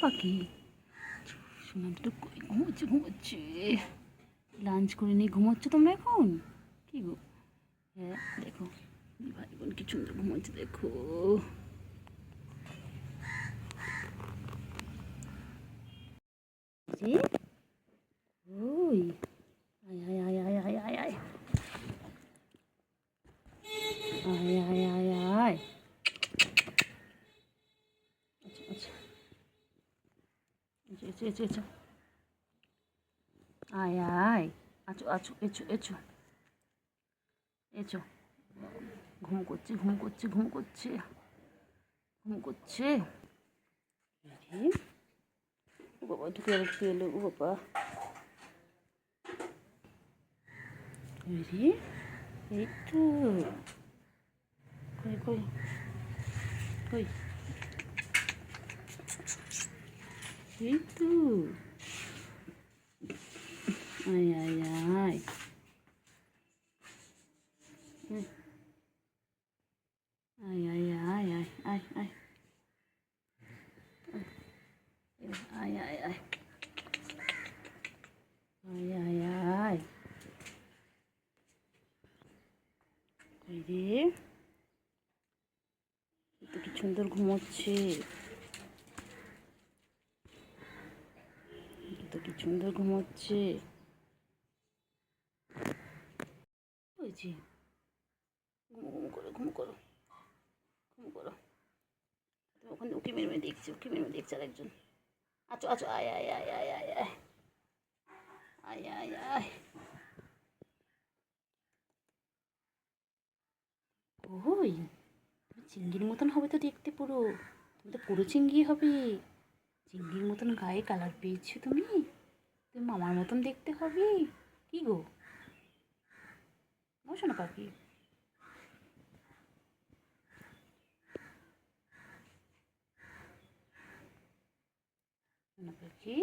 পাখি সোনালি তো কই ঘুমোচ্ছে ঘুমোচ্ছে। লাঞ্চ করে নিয়ে ঘুমোচ্ছে তোমরা এখন? কি গো? হ্যাঁ দেখো ভাই বোন কি সুন্দর ঘুমোচ্ছে দেখো। ওই আয় আয় আয় আয় আয় আয় আয় আয় আয় আয় আয়। আচ্ছা আচ্ছা এসো এসো এসো আয় আয়। আছো আছো এসো এসো এসো। ঘুম করছে ঘুম করছে ঘুম করছে ঘুম করছে। ও বাবা ঢুকে এলো ঢুকে এলো ও বাবা। রে এই তো কই কই কই এই তো আয় আয় আয় আয় আয় আয় আয় আয় আয় আয় আয় আয় আয় আয় আয়। কই রে তো কি সুন্দর ঘুমোচ্ছে তো কি সুন্দর ঘুমোচ্ছে। ওই যে ঘুম ঘুম করো ঘুম করো ঘুম করো। তুমি ওখানে উকি মেরে মেরে দেখছি উকি মেরে মেরে দেখছি আরেকজন। আচ্ছা আচ্ছা আয় আয় আয় আয় আয় আয় আয় আয় আয়। ওই তুমি চিংড়ির মতন হবে তো দেখতে পুরো। তুমি তো পুরো চিংড়ি হবে। চিংড়ির মতন গায়ে কালার পেয়েছো তুমি। তুমি মামার মতন দেখতে হবে। কি গো বসো না পাখি। না পাখি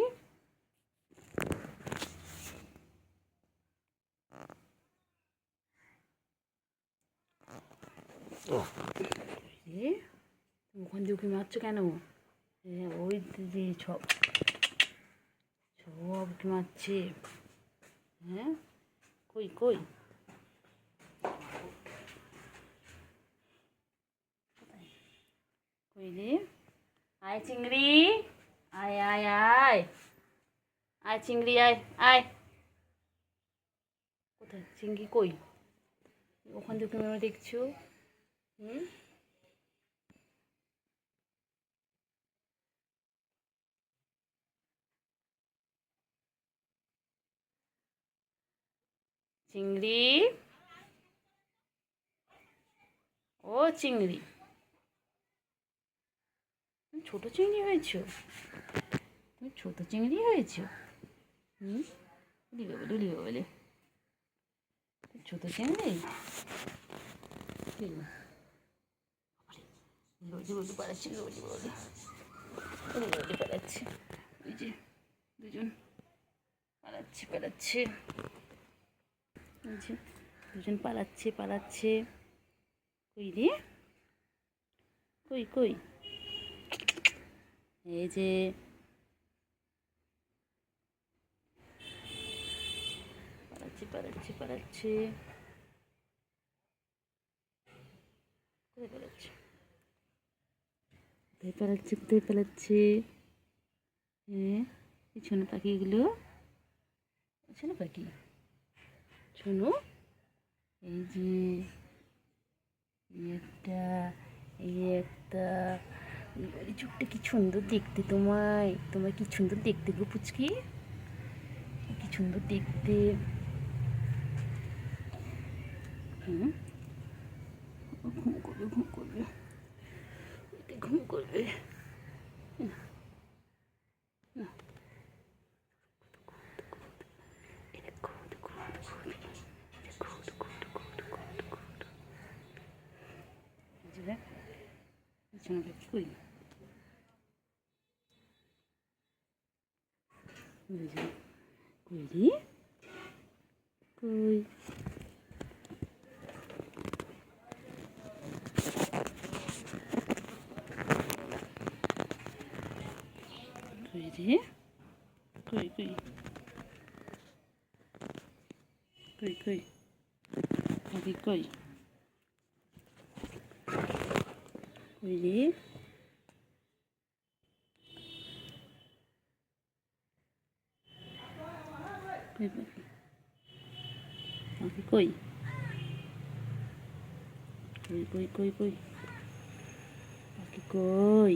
রে তুমি ওখান দিয়ে উঁকি মারছো কেন? হ্যাঁ ওই যে সব সব উঁকি মারছে। হ্যাঁ কই কই কই রে আয় চিংড়ি আয় আয় আয় আয় চিংড়ি আয় আয়। কোথায় চিংড়ি কই? ওখান থেকে তুমি আমার দেখছো। হুম চিংড়ি ও চিংড়ি তুমি ছোটো চিংড়ি হয়েছো। তুমি ছোটো চিংড়ি হয়েছো। হুম ডুলি বলে ছোটো চিংড়ি। রোজি রোজি পালাচ্ছে রোজি রোজি রোজি পালাচ্ছে। ওই যে দুজন পালাচ্ছে পালাচ্ছে ওই যে দুজন পালাচ্ছে পালাচ্ছে। কই রে কই কই এই যে পালাচ্ছে পালাচ্ছে পালাচ্ছে কোথায় পালাচ্ছে কোথায় পালাচ্ছে কোথায় পালাচ্ছে। হ্যাঁ পিছনে পাখিগুলো পিছনে পাখি শোনো এই যে একটা এই একটা এই চোখটা কি সুন্দর দেখতে তোমায় তোমায় কি সুন্দর দেখতে গো পুচকি কি সুন্দর দেখতে। হুম ঘুম করবে ঘুম করবে ঘুম করবে না পিছনে কই কই রে কই রে কই কই কই কই পাখি কই কই রে কই পাখি পাখি কই কই কই কই কই পাখি কই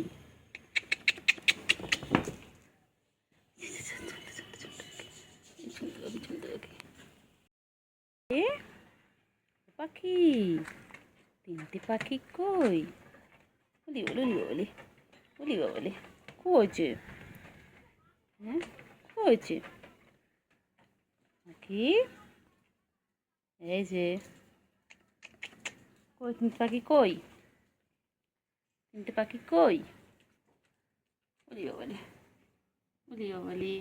পাখি তিনটে পাখি কই বলি বলি বলি বলি বলি কইছে হ্যাঁ কইছে পাখি এই যে কই তিনটে পাখি কই তিনটে পাখি কই বলি বলি বলি বলি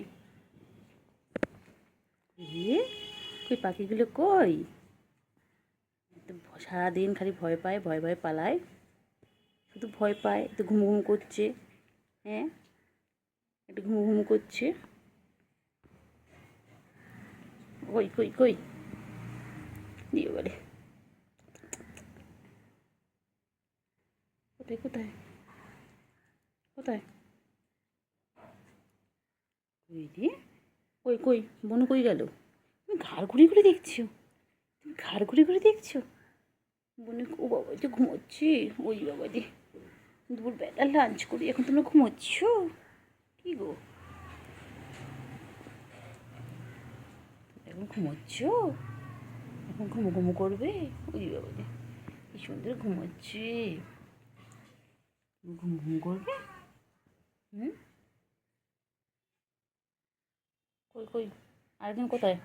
কই পাখিগুলো কই সারাদিন খালি ভয় পায় ভয় ভয় পালায় শুধু ভয় পায় একটু ঘুমু ঘুমু করছে হ্যাঁ একটু ঘুমু ঘুমু করছে কই কই কই দিয়ে বলে কোথায় কোথায় কোথায় কই রে কই কই বনু কই গেল তুমি ঘাড় ঘুরে ঘুরে দেখছো তুমি ঘাড় ঘুরে ঘুরে দেখছো বনু ও বাবা এটা ঘুমোচ্ছি ওই বাবা দি দুপুরবেলা লাঞ্চ করি এখন তোমরা ঘুমোচ্ছ কি গো এখন ঘুমোচ্ছ এখন ঘুমো ঘুমো করবে ওই বাবা দি কি সুন্দর ঘুমোচ্ছে ঘুম ঘুম করবে হুম কই কই আরেকজন কোথায়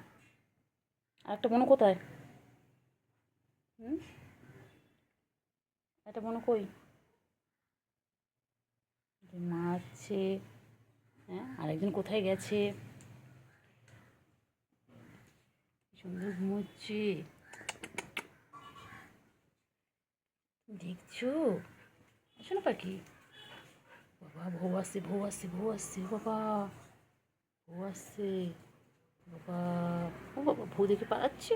আরেকটা বোনও কোথায় হুম একটা বোনও কই মা আছে হ্যাঁ আরেকজন কোথায় গেছে সুন্দর ঘুমোচ্ছে দেখছো আসো না পাখি বাবা বউ আসছে বউ আসছে বউ আসছে বাবা বউ আসছে বাবা ও বাবা বউ দেখে পালাচ্ছে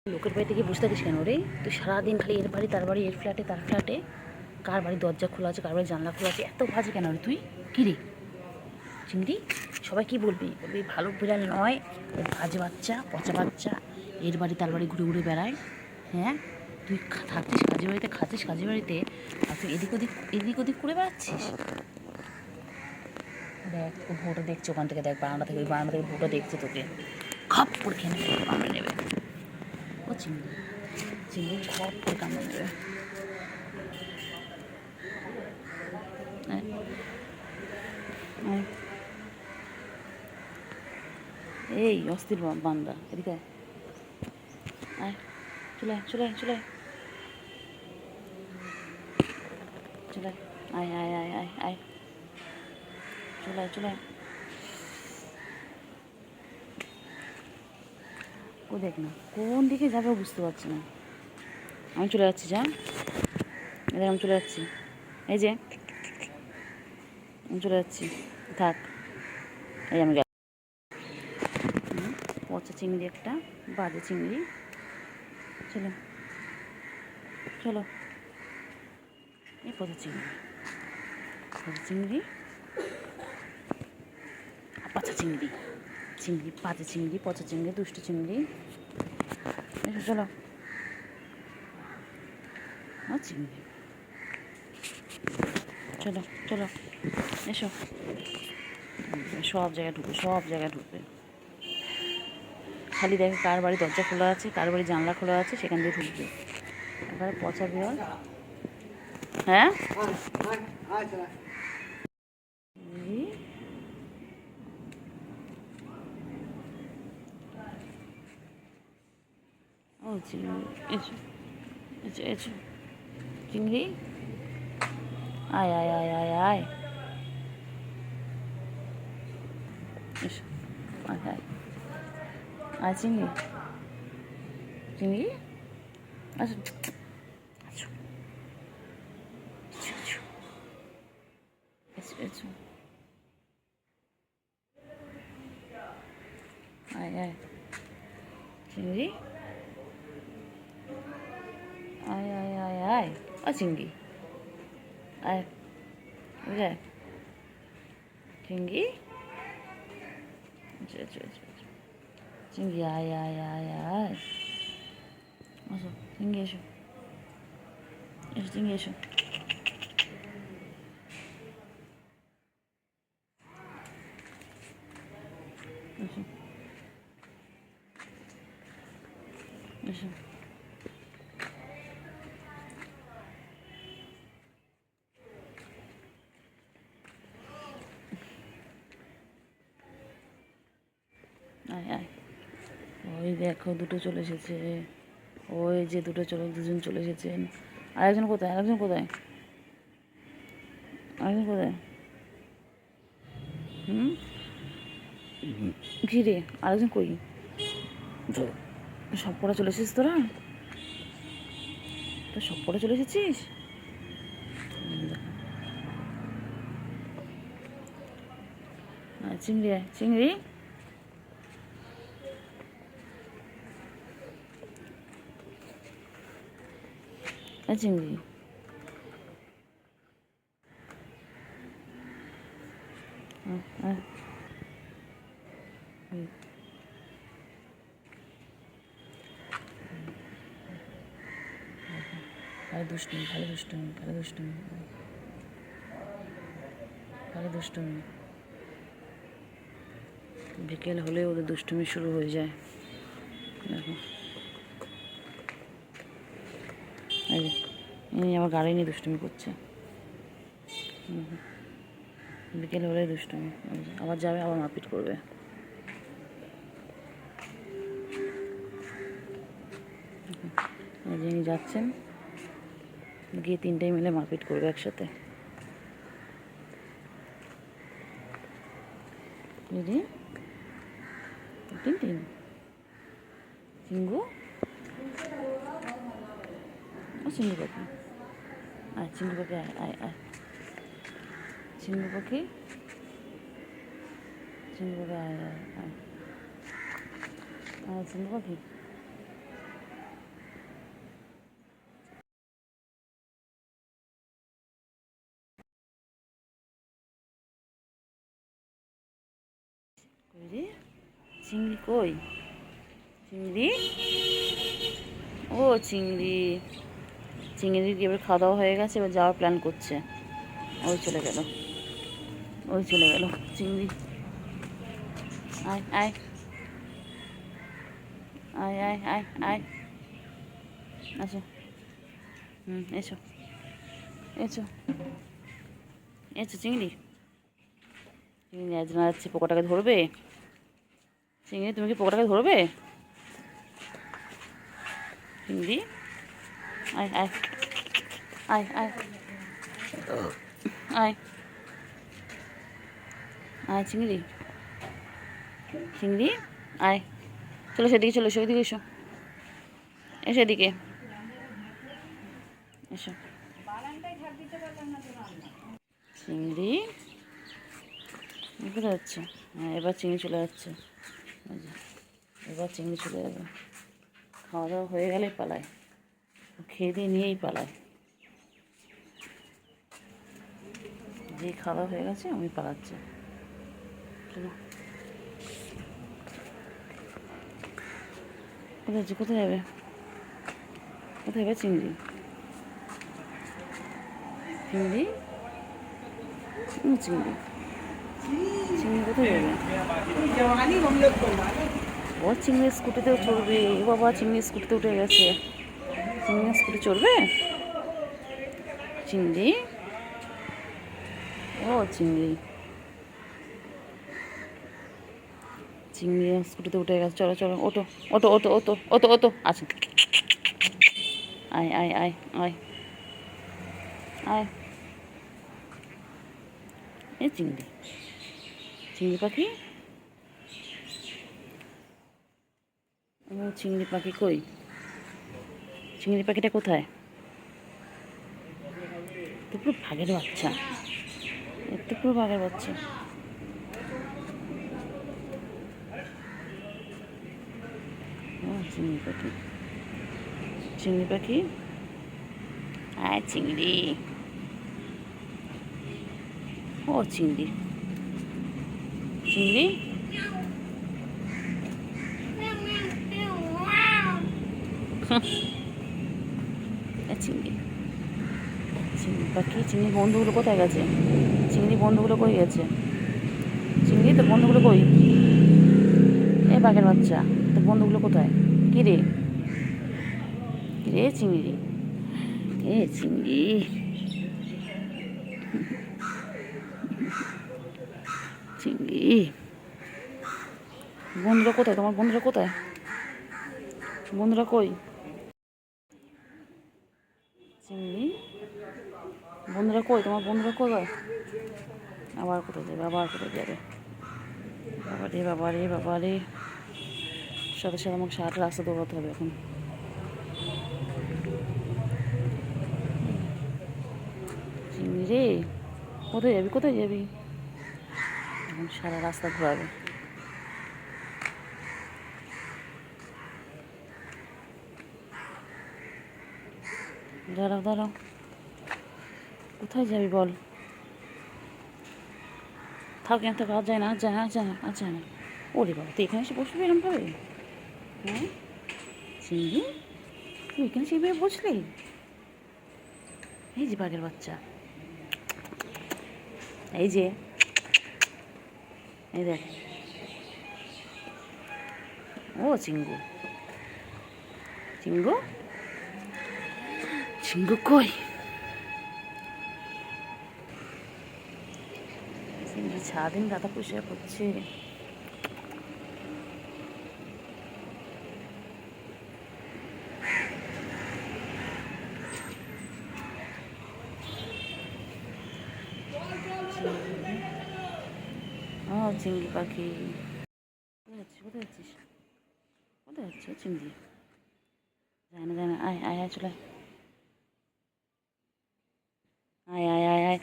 লোকের বাড়ি থেকে বসে থাকিস কেন রে তুই সারাদিন খালি এর বাড়ি তার বাড়ি এর ফ্ল্যাটে তার ফ্ল্যাটে কার বাড়ি দরজা খোলা আছে কার বাড়ি জানলা খোলা আছে এত বাজে কেন রে তুই কী রে চিংড়ি সবাই কী বলবি বলবি ভালো বিড়াল নয় বাজে বাচ্চা পচা বাচ্চা এর বাড়ি তার বাড়ি ঘুরে ঘুরে বেড়ায় হ্যাঁ তুই থাকছিস কাজে বাড়িতে খাচ্ছিস কাজে বাড়িতে আর তুই এদিক ওদিক করে বেড়াচ্ছিস দেখ ও ভোটা দেখছে ওখান থেকে দেখ বারান্দা থেকে ওই বারান্দা থেকে ভোটা দেখছে তোকে খপ করে খেয়ে নেবে কামড়ে নেবে ও চিংড়ি চিংড়ি খপ করে কামড়ে নেবে এই অস্থির বান্দা এদিকে আয় চলে চলে চলে চলে আয় আয় আয় আয় আয় চলে চলে ও দেখ না কোন দিকে যাবে বুঝতে পারছি না আমি চলে যাচ্ছি যা এদের আমি চলে যাচ্ছি এই যে আমি চলে যাচ্ছি থাক এই আমি পচা চিংড়ি একটা বাজে চিংড়ি চলো চলো এই পচা চিংড়ি পচা চিংড়ি চিংড়ি বাজে চিংড়ি পচা চিংড়ি দুষ্টু চিংড়ি এসো চলো চিংড়ি চলো চলো এসো সব জায়গায় ঢুকবে খালি দেখে কার বাড়ি দরজা খোলা আছে কার বাড়ি জানলা খোলা আছে সেখান দিয়ে ঢুকবে এবারে পচা বিড়াল হ্যাঁ ও চিংড়ি এসো এসো এসো চিংড়ি আয় আয় আয় আয় আয় এসো আয় আয় আয় চিংড়ি চিংড়ি আসো আসো এসো আয় আয় চিংড়ি আয় আয় আয় আয় চিংড়ি আয় বুঝলে চিংড়ি চিংড়ি আয় আয় আয় আয় আসো চিংড়ি এসো এসো চিংড়ি এসো এসো এসো আয় আয় ওই দেখো দুটো চলে এসেছে ওই যে দুজন চলে এসেছেন আরেকজন কোথায় আরেকজন কোথায় কী রে আরেকজন কই সব পড়া চলে এসেছিস তোরা তো সব পড়া চলে এসেছিস চিংড়ি চিংড়ি চিংড়ি ভালো দুষ্টুমি বিকেল হলে ওদের দুষ্টুমি শুরু হয়ে যায় দেখো এই আমার গাড়ি নিয়ে দুষ্টুমি করছে বিকেল হলে দুষ্টুমি আবার যাবে আবার মারপিট করবে যিনি যাচ্ছেন গিয়ে তিনটাই মিলে মারপিট করবে একসাথে দিদি তিন চিঙ্গু চিঙ্গু পাখি চিঙ্গু পাখি আয় চিঙ্গু পাখি আয় চিঙ্গু পাখি চিংড়ি কই চিংড়ি ও চিংড়ির এবার খাওয়া দাওয়া হয়ে গেছে এবার যাওয়ার প্ল্যান করছে ওই চলে গেল চিংড়ি আয় আয় আয় আয় আয় আয় আচ্ছা এসো চিংড়ি একজন যাচ্ছে পোকাটাকে ধরবে চিংড়ি তুমি কি পোকাটাকে ধরবে চিংড়ি আয় আয় আয় আয় আয় আয় চিংড়ি আয় চলো সেদিকে ওইদিকে এসো এদিকে এসো চিংড়ি কোথায় যাচ্ছে এবার চিংড়ি চলে যাচ্ছে যাবে খাওয়া দাওয়া হয়ে গেলেই পালায় খেয়ে দিয়ে নিয়েই পালায় যে খাওয়া দাওয়া হয়ে গেছে আমি পালাচ্ছে চলো কোথায় যাবে চিংড়ি কোথায় যাবে ও চিংড়ি স্কুটিতেও চড়বে বাবা চিংড়ি স্কুটিতে উঠে গেছে চিংড়ি স্কুটি চড়বে চিংড়ি স্কুটিতে উঠে গেছে চলো ওটো আচ্ছা আয় আয় আয় আয় আয় এই চিংড়ি পাখি চিংড়ি পাখি কই চিংড়ি পাখিটা কোথায় তো পুরো ভাগের বাচ্চা এত পুরো বাঘের বাচ্চা। চিংড়ি পাখি, চিংড়ি পাখি, আয় চিংড়ি, ও চিংড়ি, চিংড়ি, চিংড়ি, চিংড়ি পাখি। চিংড়ি বন্ধুগুলো কোথায় গেছে? চিংড়ি বন্ধুগুলো কই গেছে? চিংড়ি তোর বন্ধুগুলো কই? এ বাঘের বাচ্চা, তোর বন্ধুগুলো কোথায়? কী রে, কী রে চিংড়ি, এ চিংড়ি, চিংড়ি। বন্ধুরা কোথায়? তোমার বন্ধুরা কোথায়? বন্ধুরা কই? চিংড়ি, বন্ধুরা কই? তোমার বন্ধুরা কোথায়? আবার কোথায় যাবে? আবার কোথায় যাবে? বাবা রে, বাবা রে, বাবা রে। সাথে সাথে আমাকে সারাটা রাস্তা দৌড়াতে হবে এখন। চিংড়ি রে, কোথায় যাবি? কোথায় যাবি? এখন সারা রাস্তা ঘোরাবে। দাঁড়াও দাঁড়াও, কোথায় যাবি বল? থাক এখান থেকে, আর যায় না, আর যায় না, আর যায় না, আর যায় না। ওরে বাবা, তুই এখানে এসে বসবি এরমভাবে? হ্যাঁ চিংড়ি, তুই এখানে সেইভাবে বসলি? এই যে বাঘের বাচ্চা, এই যে, এই দেখ, ও চিঙ্গু, চিঙ্গু, চিঙ্গু কই? চিংড়ি সারাদিন গাদা পরিষ্কার করছে। ও চিংড়ি পাখি, কোথায় যাচ্ছিস? কোথায় যাচ্ছিস? কোথায় যাচ্ছিস চিংড়ি? যায় না, যায় না, আয় আয় আয়, চলে আয়, আয় আয় আয়,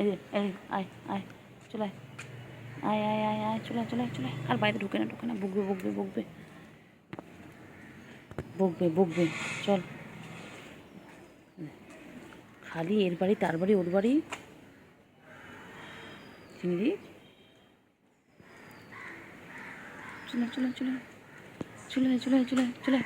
এই এই আয় আয়, চলে আয়, আয় আয় আয়, চলে চলে চলে। আর বাইরে ঢুকে না, ঢুকে না, বকবে বকবে বকবে বকবে বকবে, চল। খালি এর বাড়ি, তার বাড়ি, ওর বাড়ি। চিংড়ি, চলে চলে চলে চলে চলে চলে চলে।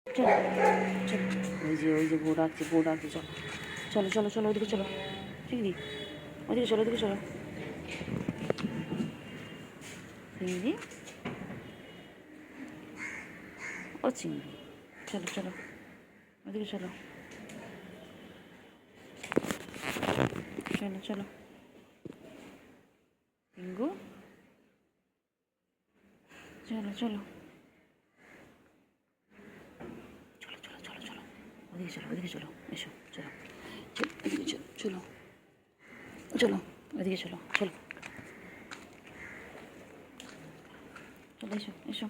চলো চলো, ওই যে বউ ডাকছে, বউ ডাকছে, চলো চলো চলো চলো, ওইদিকে চলো চিংড়ি, ওইদিকে চলো, ওইদিকে চলো চিংড়ি, ও চিংড়ি, চলো চলো, ওইদিকে চলো, চলো চলো চিঙ্গু, চলো চলো, চলো চলো চলো চলো, ওদিকে চলো, ওদিকে চলো, এসো চলো, চলো ওদিকে চলো, চলো চলো, ওদিকে চলো, চলো চলো, এসো এসো।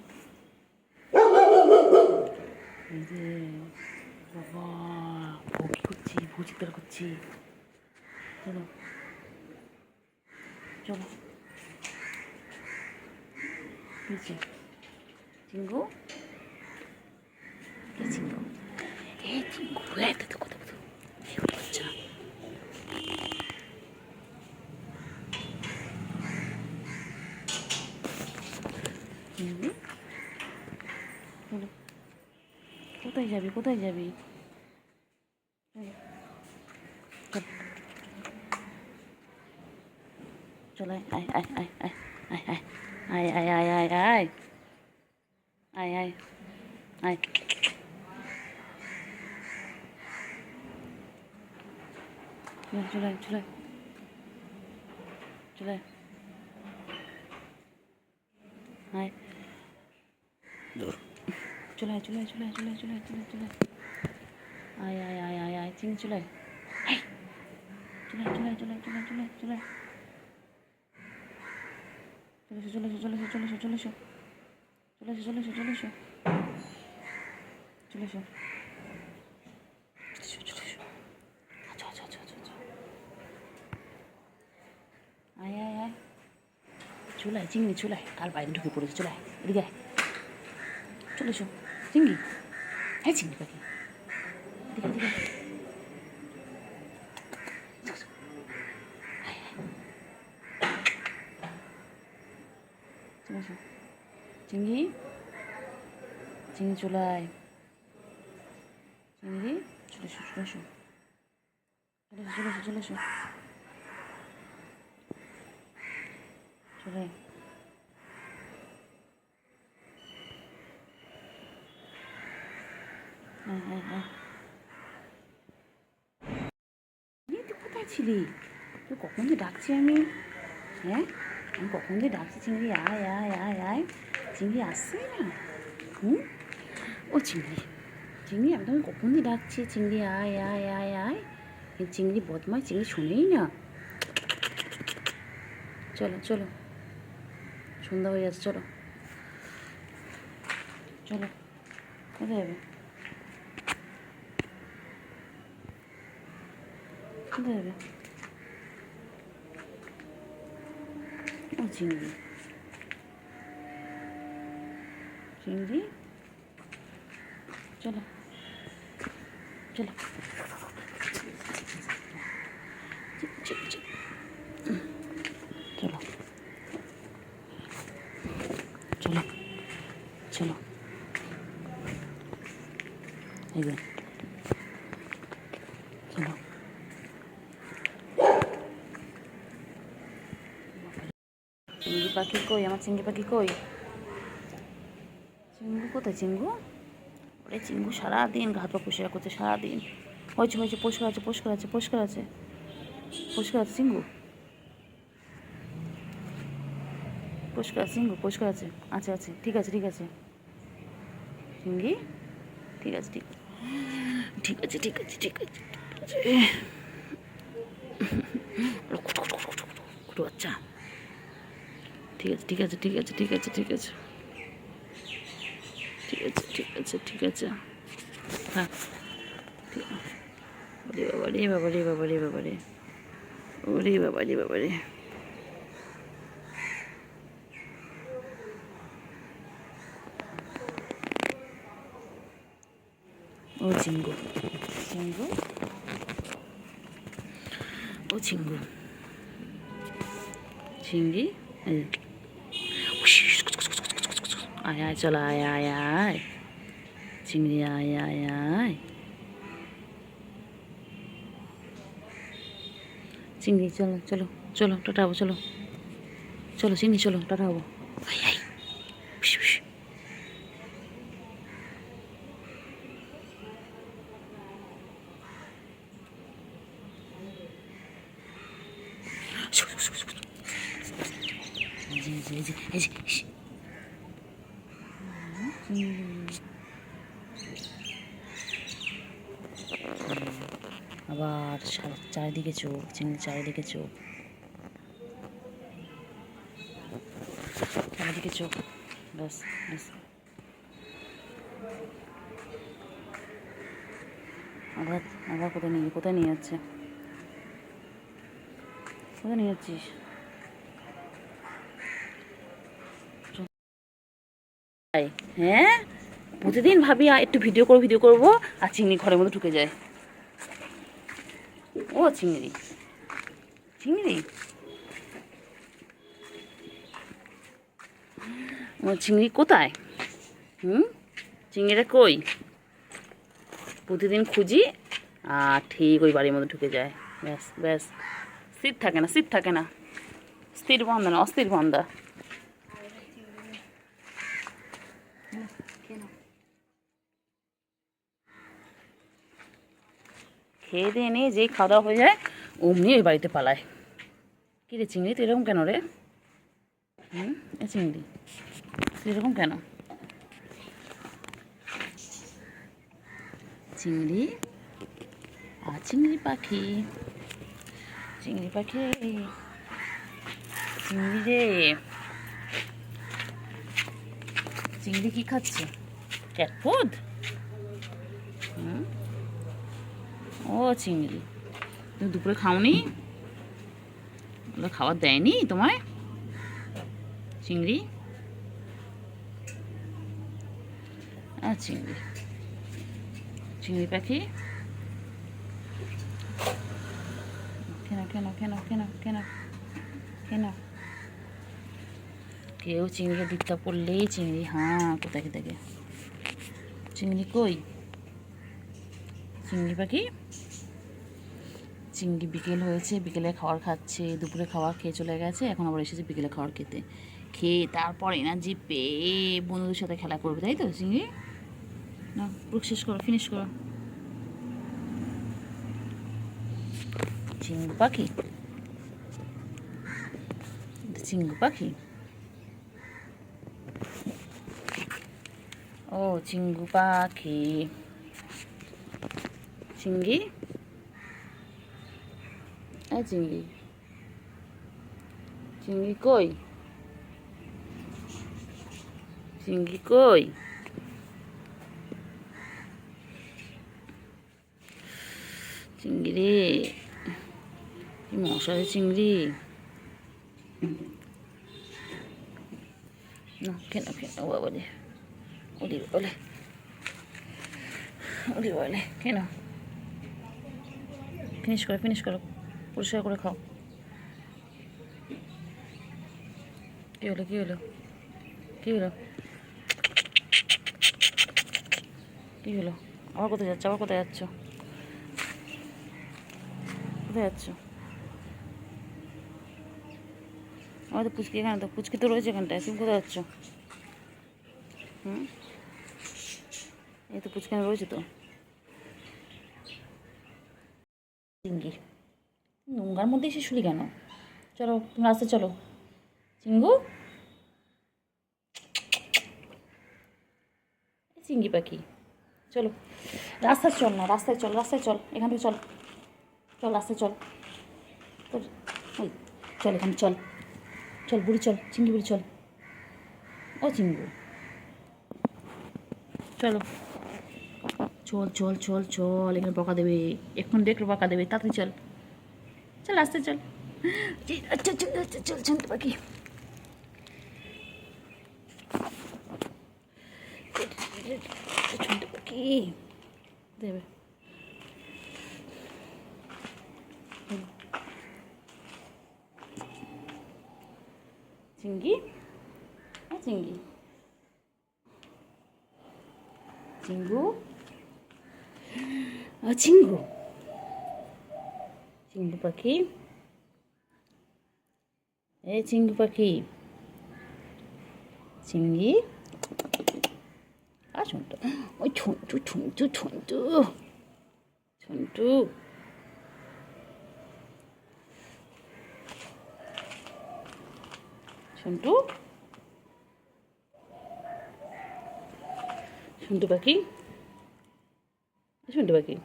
এই যে বাবা, বউ কী করছি? বউ চিৎকার করছি। চলো চলো, নিচে চিঙ্গু, এই চিঙ্গু, এই চিঙ্গু, এত তো কথা বলতো বাচ্চা। চলো, কোথায় যাবি? কোথায় যাবি? চল আয় আয় আয় আয় আয় আয় আয় আয় আয় আয় আয় আয় আয়, চলে চলে চলে আয়, চলে চলে চলে চলে চলে চলে চলে আয় আয় আয় আয় আয়, চিনি চলে, চলে চলে চলে চলে চলে চলে। চলে এসো চলে এসো চলে এসো চলে এসো চলে এসো চলে এসো চলে এসো চলে এসো চলে এসো আচ্ছা আচ্ছা আচ্ছা আচ্ছা আয় আয় আয় চুলায় চিংড়ি চুলায় কাল বাইরে ঢুকে পড়েছে চুলায় এদিকে চলে এসো চিংড়ি হ্যাঁ চিংড়ি পাখি এদিকে এদিকে চলে এসো চিংড়ি চিংড়ি চুলায় চিংড়ি চলে এসো চলে এসো চলে এসো চলে এসো চলে এসো চলে হ্যাঁ হ্যাঁ হ্যাঁ তুই কোথায় ছিলি তুই কখন দিয়ে ডাকছি আমি হ্যাঁ আমি কখন দিয়ে ডাকছি চিংড়ি আয় আয় আয় আয় চিংড়ি আসছেই না ও চিংড়ি চিংড়ি একদম কখন দিয়ে ডাকছি চিংড়ি আয় আয় আয় আয় এই চিংড়ি বদমাই চিংড়ি শোনেই না চলো চলো সন্ধ্যা হয়ে যাচ্ছে চলো চলো কোথায় যাবে কোথায় যাবে ও চিংড়ি চিংড়ি চলো চলো চলো চলো চলো এই যে চলো চিংড়ি পাখি কই আমার চিংড়ি পাখি কই চিঙ্গু কোথায় চিঙ্গু ওরে চিঙ্গু সারাদিন ঘাত পা পুষে করছে সারাদিন হয়েছে হয়েছে পরিষ্কার আছে পরিষ্কার আছে পরিষ্কার আছে পরিষ্কার আছে চিঙ্গু পরিষ্কার আছে চিঙ্গু পরিষ্কার আছে আছে আছে ঠিক আছে ঠিক আছে চিঙ্গি ঠিক আছে ঠিক ঠিক আছে ঠিক আছে ঠিক আছে আচ্ছা ঠিক আছে ঠিক আছে ঠিক আছে ঠিক আছে ঠিক আছে ঠিক আছে ঠিক আছে ঠিক আছে হ্যাঁ ওরে বাবা রে বাবা রে বাবা রে বাবা রে ওরে বাবা রে বাবা রে ও চিঙ্গু চিঙ্গু ও চিঙ্গু চিঙ্গি আয় আয় চলো আয় আয় আয় চিংড়ি আয় আয় আয় চিংড়ি চলো চলো চলো টাটা হবো চলো চলো চিংড়ি চলো টাটা হবো আয় আয় আবার চারিদিকে চোখ চিংড়ি চারিদিকে চোখ চারিদিকে চোখ ব্যাস ব্যাস আবার আবার কোথায় নিয়ে যাচ্ছে কোথায় নিয়ে যাচ্ছিস হ্যাঁ প্রতিদিন ভাবি একটু ভিডিও করবো আর চিংড়ি ঘরের মধ্যে ঢুকে যায় ও চিংড়ি চিংড়ি ও চিংড়ি কোথায় চিংড়িটা কই প্রতিদিন খুঁজি আর ঠিক ওই বাড়ির মধ্যে ঢুকে যায় ব্যাস ব্যাস স্থির থাকে না স্থির বান্ধা না অস্থির বান্ধা খেয়ে দিয়ে নিয়ে যেই খাওয়া দাওয়া হয়ে যায় অমনি ওই বাড়িতে পালায় কী রে চিংড়ি তো এরকম কেন রে এ চিংড়ি এরকম কেন চিংড়ি আর চিংড়ি পাখি চিংড়ি রে চিংড়ি কি খাচ্ছে? Cat food? ও চিংড়ি, তুমি দুপুরে খাওনি? ওগুলো খাবার দেয়নি তোমায় চিংড়ি? চিংড়ি, চিংড়ি পাখি, কেন কেন কেন কেন কেন কেন? কেউ চিংড়িকে দিকটা পড়লেই চিংড়ি হ্যাঁ কোথায় থেকে? চিংড়ি কই? চিংড়ি পাখি, চিংড়ি বিকেল হয়েছে, বিকেলে খাবার খাচ্ছে, দুপুরে খাবার খেয়ে চলে গেছে, এখন আবার এসেছে বিকেলে খাবার খেতে, খেয়ে তারপর এনার্জি পেয়ে বন্ধুদের সাথে খেলা করবে, তাই তো চিংড়ি? না পুরো শেষ করো, ফিনিশ করো। চিংড়ি পাখি, চিংড়ি পাখি, ও চিংড়ি পাখি, চিংড়ি, চিংড়ি, চিংড়ি কই? চিংড়ি কই? চিংড়ি, কি মশারে চিংড়ি, না কেন কেন বলে ওলি বলে, ওলি বলে কেন? ফিনিশ করো, ফিনিশ করো, পরিষ্কার করে খাও। কী হলো, কী হলো, কী হলো, কী হলো? আবার কোথায় যাচ্ছ, আবার কোথায় যাচ্ছ, কোথায় যাচ্ছ? আমার তো পুচকি এখানে, তো পুচকি তো রয়েছে এখানটায়, তুমি কোথায় যাচ্ছ? এই তো পুচকানো রয়েছে তো। চিঙ্গি, নোংরার মধ্যে এসে শুলি কেন? চলো তুমি রাস্তায় চলো চিঙ্গু, চিঙ্গি পাখি, চলো রাস্তায় চল, না রাস্তায় চল, রাস্তায় চল, এখান থেকে চল, চল রাস্তায় চল, ওই চল এখানে চল, চল বুড়ি চল, চিঙ্গি বুড়ি চল, ও চিঙ্গু চলো, চল চল চল চল, এখানে বকা দেবে, এখন দেখলো বকা দেবে, তাড়াতাড়ি চল, চল রাস্তায় চল, আচ্ছা চল আচ্ছা চল চিঙ্গি পাখি, চিঙ্গি পাখি দেবে, চিঙ্গি, চিঙ্গি, চিঙ্গু, চিঙ্গু, চিঙ্গু পাখি, চিঙ্গু পাখি, চিঙ্গি, ঝন্টু, ওই ঝন্টু ঝন্টু ঝন্টু ঝন্টু, ঝন্টু, ঝন্টু পাখি, ঝন্টু পাখি,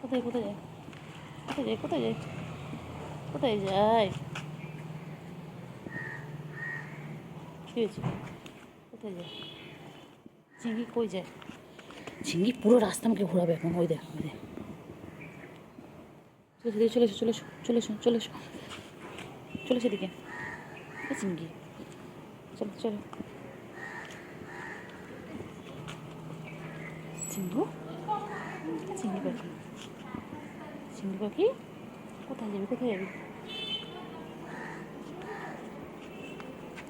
কোথায় কোথায় যায়, কোথায় যায়, কোথায় যায়, কোথায় যায়, কী হয়েছে, কোথায় যায় চিংড়ি, কই যায় চিংড়ি? পুরো রাস্তা আমাকে ঘোরাবে এখন, ওই দেখ, ওই দেখ, চলে এসো চলে এসো চলে এসো চলে এসো চলে সেদিকে, চিংড়ি চলো চলো, চিঙ্গু, চিংড়ি পাখি, চিংড়ি পাখি, কোথায় যাবি, কোথায় যাবি,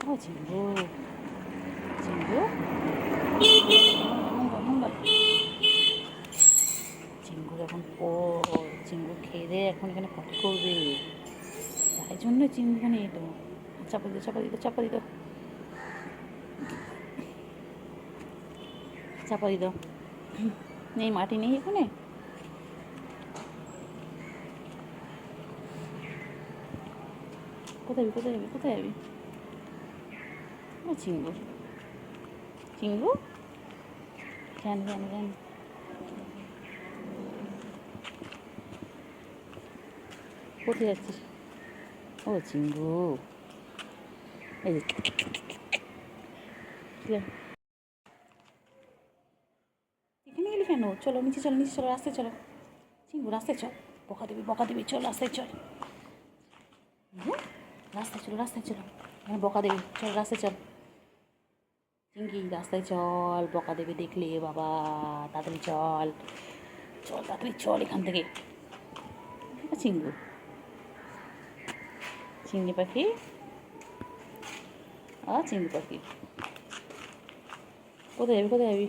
ও চিঙ্গু, চিঙ্গু, চিঙ্গুর এখন চিঙ্গু খেয়ে দেয়, এখন এখানে পটি করবে, তাই জন্য চিঙ্গু এখানে এলো, চাপা দিত চাপা দিত চাপা দিত চাপা দিত, নেই মাটি নেই এখানে, কোথায় যাবি, কোথায় যাবি, কোথায় যাবি, ও চিঙ্গু, চিঙ্গু, কেন কেন কেন, কোথায় যাচ্ছিস, ও চিঙ্গু, এই যে দেখলে? এখানে গেলি কেন? চলো নিচে চলো, নিচে চলো, রাস্তায় চলো। চিঙ্গু রাস্তায় চল, বকা দিবি, চল রাস্তায় চল। রাস্তায় চলো, রাস্তায় চলো, এখানে বকা দেবি, চল রাস্তায় চল। চিঙ্গি রাস্তায় চল, বকা দেবে দেখলে বাবা। তাড়াতাড়ি চল, চল তাড়াতাড়ি চল এখান থেকে। চিঙ্গু, চিংড়ি পাখি, চিংড়ি পাখি, কোথায় যাবি, কোথায় যাবি?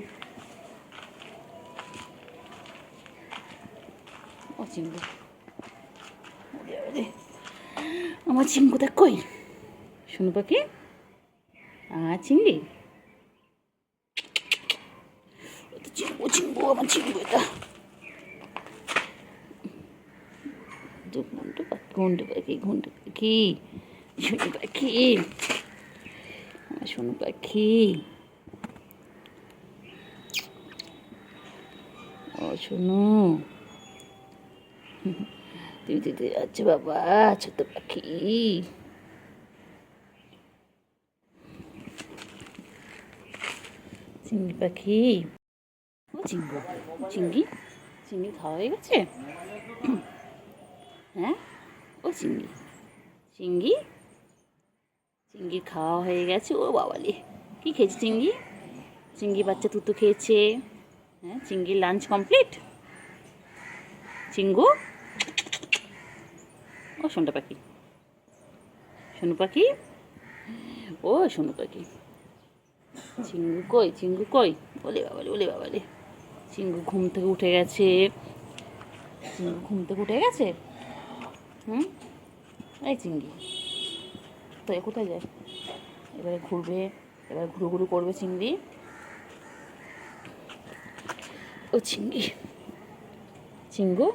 ও চিঙ্গু, আমার চিঙ্গুটা কই? শোনো পাখি, চিংড়ি, চিঙ্গু চিঙ্গু, আমার চিঙ্গু এটা। ঘন্টু পাখি, ঘন্টু পাখি, শোনো পাখি, আমার শোনো পাখি, ও শোনো, তুই দিতে যাচ্ছে বাবা, ছোট পাখি। চিংড়ি পাখি, ও চিঙ্গু, চিংড়ি, চিংড়ি খাওয়া হয়ে গেছে? হ্যাঁ, ও চিংড়ি, চিংড়ি, চিংড়ি খাওয়া হয়ে গেছে। ও বাবালি, কী খেয়েছে চিংড়ি? চিংড়ি বাচ্চা তুতো খেয়েছে। হ্যাঁ, চিংড়ির লাঞ্চ কমপ্লিট। চিঙ্গু, ও সোনটা পাখি, সোনু পাখি, ও সোনু পাখি। চিঙ্গু কই, চিঙ্গু কই? ওলে বাবালে, ওলে বাবালে, চিঙ্গু ঘুম থেকে উঠে গেছে। চিঙ্গু ঘুম থেকে উঠে গেছে। এই চিঙ্গি তো কোথায় যায়? এবারে ঘুরবে, এবার ঘুরু ঘুরু করবে চিংড়ি। ও চিঙ্গি, চিঙ্গু,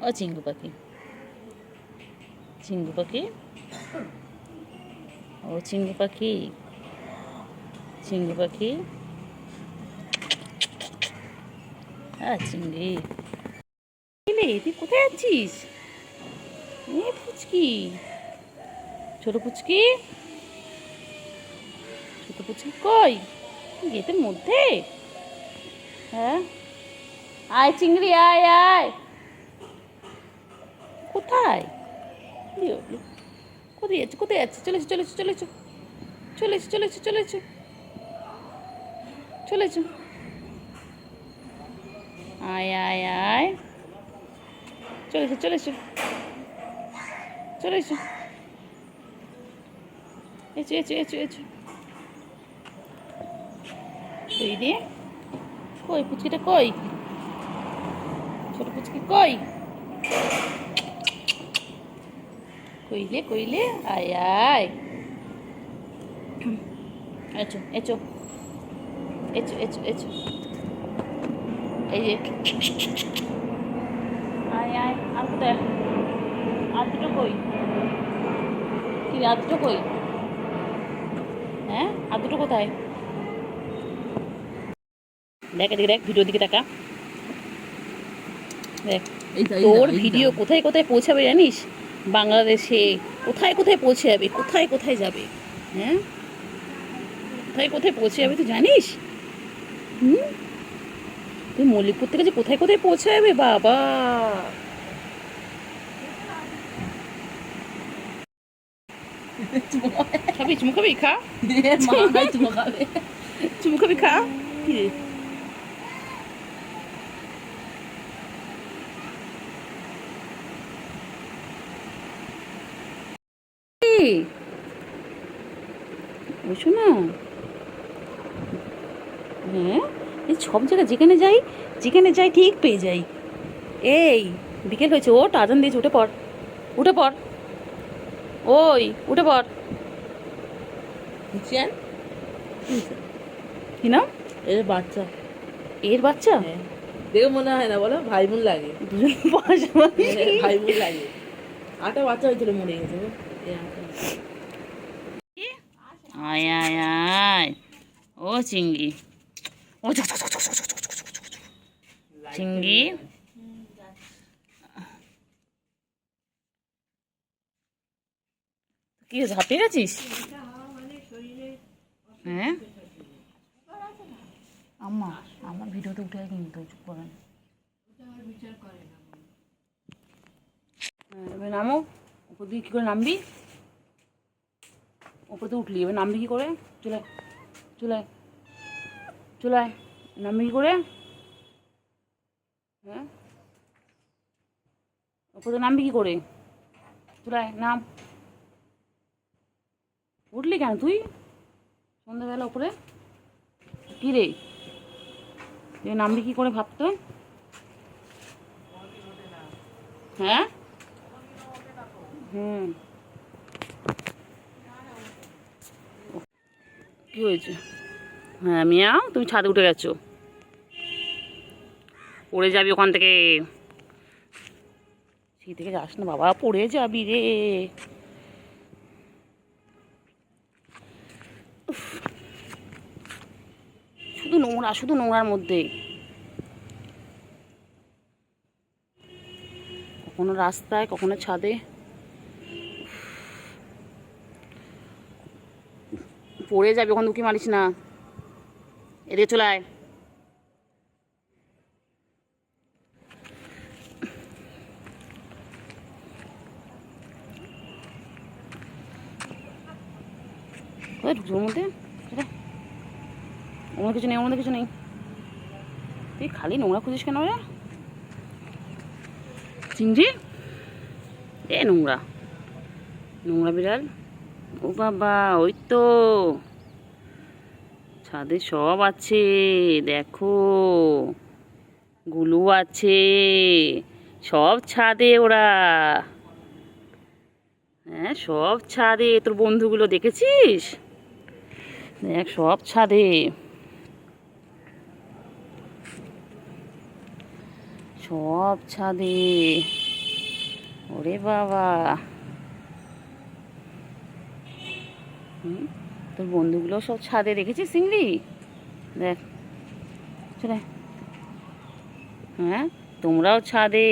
ও চিঙ্গু পাখি, চিঙ্গু পাখি, ও চিঙ্গু পাখি, চিঙ্গু পাখি, চিংড়ি। তুই কোথায় যাচ্ছিস? পুচকি, ছোট পুচকি, ছোট পুচকি কই? গেটের মধ্যে? হ্যাঁ, আয় চিংড়ি, আয় আয়। কোথায়? কোথায় যাচ্ছে, কোথায় যাচ্ছে? চলেছো, চলেছো, চলেছো, চলেছো, চলেছো, চলেছো, চলেছো, আয় আয় আয়, চলেছো, চলেছো, চলেছো, এসো এসো এসো এসো। কই রে, কই পুচকিটা কই? ছোট পুচকি কই? কইলে কইলে, আয় আয়, echo echo, echo echo echo, এই যে আয় আয়। আর কোথায়? আর দুটো কই? কি আর দুটো কই? হ্যাঁ, আর দুটো কোথায়? দেখ এদিকে, দেখ ভিডিওর দিকে টাকা, দেখ তোর ভিডিও কোথায় কোথায় পৌঁছাবে জানিস? বাংলাদেশে কোথায় কোথায় পৌঁছে যাবে, কোথায় কোথায় যাবে? হ্যাঁ, কোথায় কোথায় পৌঁছে যাবে তুই জানিস? তুই মল্লিকপুর থেকে যে কোথায় কোথায় পৌঁছে যাবে বাবা। খাবি চুমু খাবি? খা, চুমু খাবে, চুমু খাবি, খা। কি রে, বুঝছো না? হ্যাঁ, এই সব জায়গায় যেখানে যাই ঠিক পেয়ে যাই। এই বিকেল হয়েছে, ওঠ, আজান দিয়েছে, উঠে পড়, উঠে পড়, ওই উঠে পড়। কি নাম? এর বাচ্চা, এর বাচ্চা? দেখে মনে হয় না, বলো ভাই বোন লাগে, দুজন পাশাপাশি। ভাই বোন লাগে। আটা বাচ্চা হয়েছিল, মরে গেছে। আয় আয় আয়, ও চিংড়ি, ও চিংড়ি, কি হয়েছে, হাঁপিয়ে গেছিস? হ্যাঁ আমার ভিডিওতে উঠে কিন্তু চুপ করেন। এবার নামো, ওপর দিকে কী করে নামবি? ওপর তো উঠলি, এবার নামবি কী করে? চলে চলে চলে নামবি কী করে? হ্যাঁ ওপরে নামবি কী করে? চলে নাম। উঠলি কেন তুই সন্ধ্যাবেলা উপরে? কী রে, নামবি কী করে ভাবতো? হ্যাঁ হুম কী হয়েছে? হ্যাঁ মিয়াও, তুমি ছাদে উঠে গেছো, পড়ে যাবি ওখান থেকে। সেই থেকে যাস না বাবা, পড়ে যাবি রে। শুধু নোংরা, শুধু নোংরার মধ্যে, কখনো রাস্তায় কখনো ছাদে। পড়ে যাবি, ওখানে উঁকি মারিস না, এদিকে চলে আয়। কোথায় ঢুকছো ওর মধ্যে? ওর কিছু নেই, ওর মধ্যে কিছু নেই। তুই খালি নোংরা খুঁজিস কেন রে চিংড়ি? এ নোংরা, নোংরা বিড়াল। ও বাবা, ওই তো ছাদে সব আছে, দেখো গুলু আছে, সব ছাদে ওরা। হ্যাঁ সব ছাদে, তোর বন্ধুগুলো দেখেছিস? দেখ সব ছাদে, সব ছাদে। ওরে বাবা, তোর বন্ধুগুলো সব ছাদে, দেখেছিস চিংড়ি? দেখ চলে। হ্যাঁ তোমরাও ছাদে,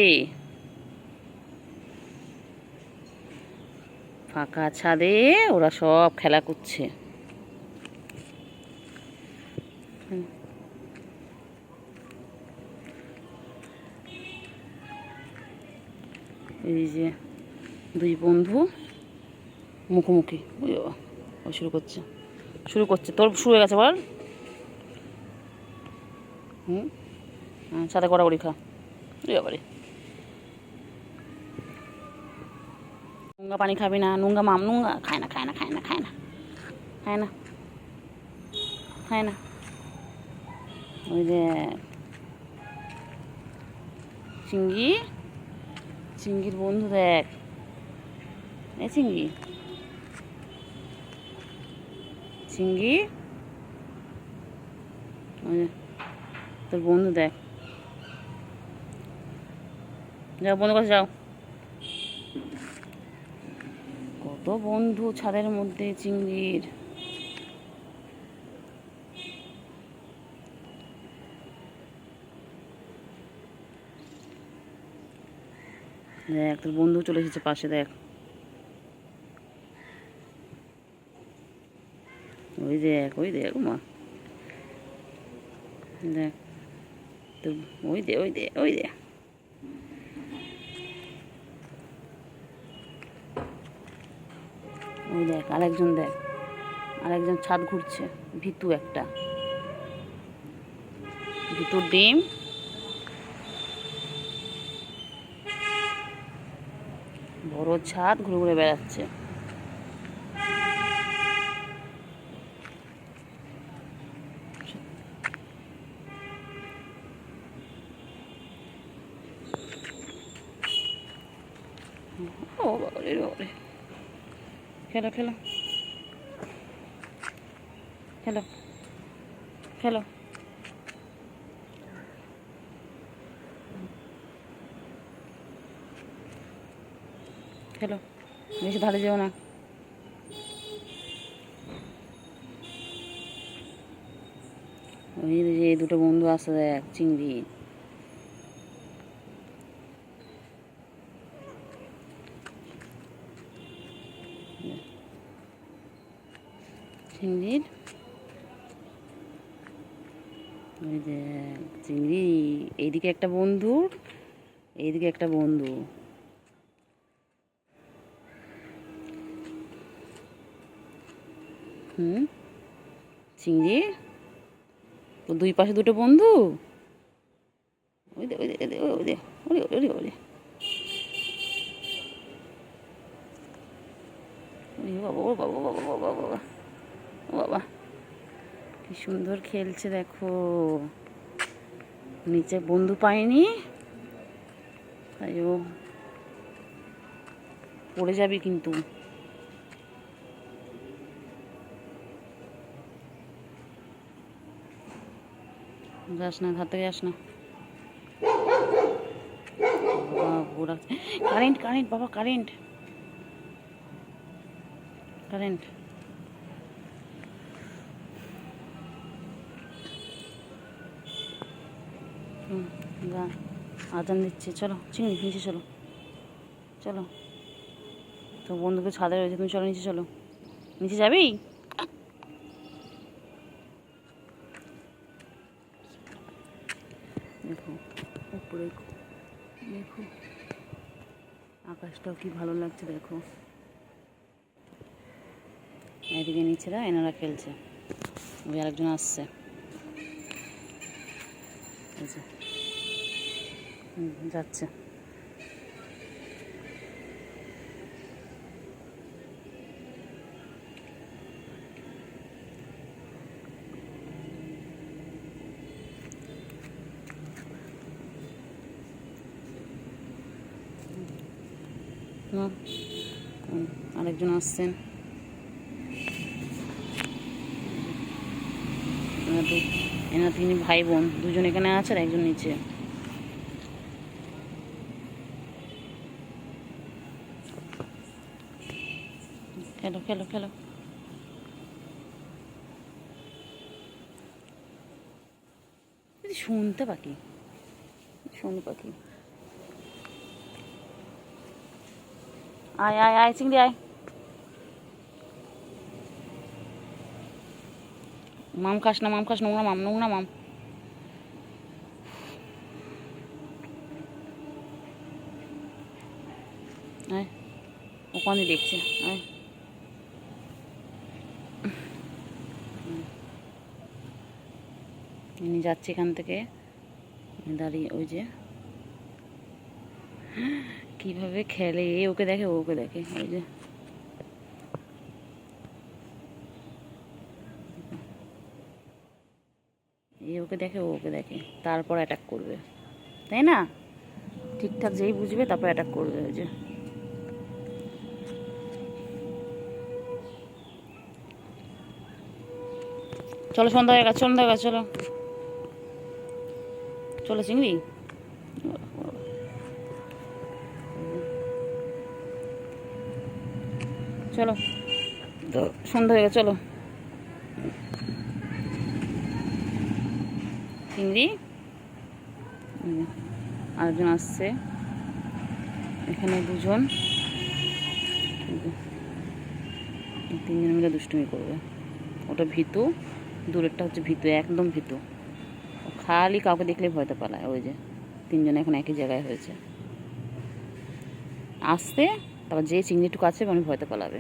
ফাঁকা ছাদে ওরা সব খেলা করছে। এই যে দুই বন্ধু মুখোমুখি, ও শুরু করছে, শুরু করছে, তোর শুরু হয়ে গেছে বল। হ্যাঁ সাথে কড়াকড়ি খা, বাবারে। নুঙ্গা পানি খাবি না? নুঙ্গা মাম, নুঙ্গা খায় না, খায় না, খায় না, খায় না, খায় না, খায় না। ওই যে চিংড়ি, চিংড়ির বন্ধু দেখ, এ চিংড়ি, চিংড়ি, ওই যে তোর বন্ধু দেখ। যাও বন্ধু কাছে যাও। কত বন্ধু ছাদের মধ্যে চিংড়ির। দেখ তোর বন্ধু চলে এসেছে পাশে, দেখ ওই দেখ, ওই দেখ মা, দেখ তোর, ওই দে, ওই দে, ওই দে। ওই দেখ আরেকজন, দেখ আরেকজন ছাদ ঘুরছে, ভিতু একটা, ভিতুর ডিম। বড় ছাদ ঘুরে ঘুরে বেড়াচ্ছে। ও বাবারে বাবারে, খেলো খেলো খেলো খেলো। খেলো, বেশি ধারে যেও না। ওই যে দুটো বন্ধু আছে দেখ, চিংড়ি। চিংড়ির ওই দেখ চিংড়ি, এইদিকে একটা বন্ধু, এইদিকে একটা বন্ধু। চিংড়ি তো দুই পাশে দুটো বন্ধু। ওই দে ওই দে ওই দে ওরে ওরে ওরে বাবা ও বাবা বাবা বাবা বাবা ও বাবা, কি সুন্দর খেলছে দেখো। নিচে বন্ধু পায়নি, তাই ও পড়ে যাবি কিন্তু। যাস না, ধার থেকে যাস না। কারেন্ট কারেন্ট বাবা, কারেন্ট কারেন্ট। যা, আজান দিচ্ছে, চলো চিংড়ি নিচে চলো, চলো। তো বন্ধুকে ছাদে রয়েছে, তুমি চলো নিচে চলো। নিচে যাবি? দেখো উপরে, দেখো আকাশটাও কি ভালো লাগছে দেখো। এদিকে নিচেরা এনারা খেলছে, ওই আরেকজন আসছে, যাচ্ছে। আরেকজন আসছেন, এনারা তিনি ভাই বোন, দুজন এখানে আছে আর একজন নিচে। খেলো খেলো খেলো। শুনতে পাখি, শুনতে পাখি। আয় আয় আয় চিংড়ি আয়। মাম খাস না, মাম খাস, নোংরা মাম, নোংরা মাম। আয়, ওখানে দেখছে, আয়। ইনি যাচ্ছে এখান থেকে দাঁড়িয়ে, ওই যে কিভাবে খেলে, ওকে দেখে ওকে দেখে, ওই যে ওকে দেখে ওকে দেখে, তারপর অ্যাটাক করবে, তাই না? ঠিকঠাক যেই বুঝবে তারপর অ্যাটাক করবে। ওই যে চলো, সন্ধ্যা হয়ে গেছে, সন্ধ্যা হয়ে গেছে, চলো চলো চিংড়ি। চলো তো সন্ধ্যা হয়ে গেছে, চলো চিংড়ি। আরেকজন আসছে, এখানে দুজন, তিনজন মিলে দুষ্টুমি করবে। ওটা ভীতু, দূরেরটা হচ্ছে ভীতু, একদম ভীতু। খালি কাউকে দেখলেই ভয়তে পালায়। ওই যে তিনজন এখন একই জায়গায় হয়েছে, আসতে তারপর যে চিংড়িটুকু আছে উনি ভয়তে পালাবে।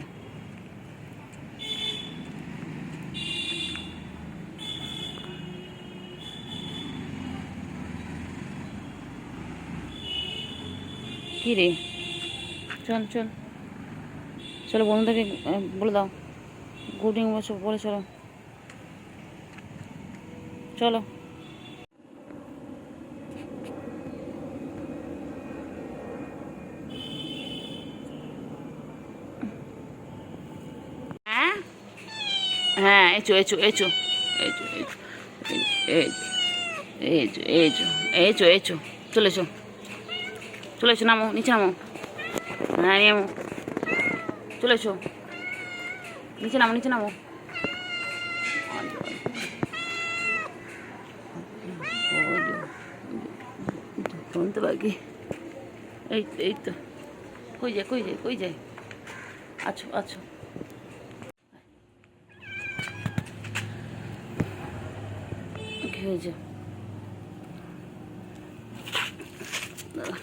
কী রে, চল চল চলো, বন্ধুদেরকে বলে দাও গুড ইভিনিং বলে, চলো চলো। হ্যাঁ হ্যাঁ, echo echo echo echo echo echo echo echo, চলেছো চলেছো, নামো নিচে, নামো, হ্যাঁ নামো, চলেছো নিচে, নামো নিচে, নামো। শুনতে পাখি, এই তো এই তো, কই যায় কই যায় কই যায়, আছো আছো। কী হয়েছে? দাঁড়া।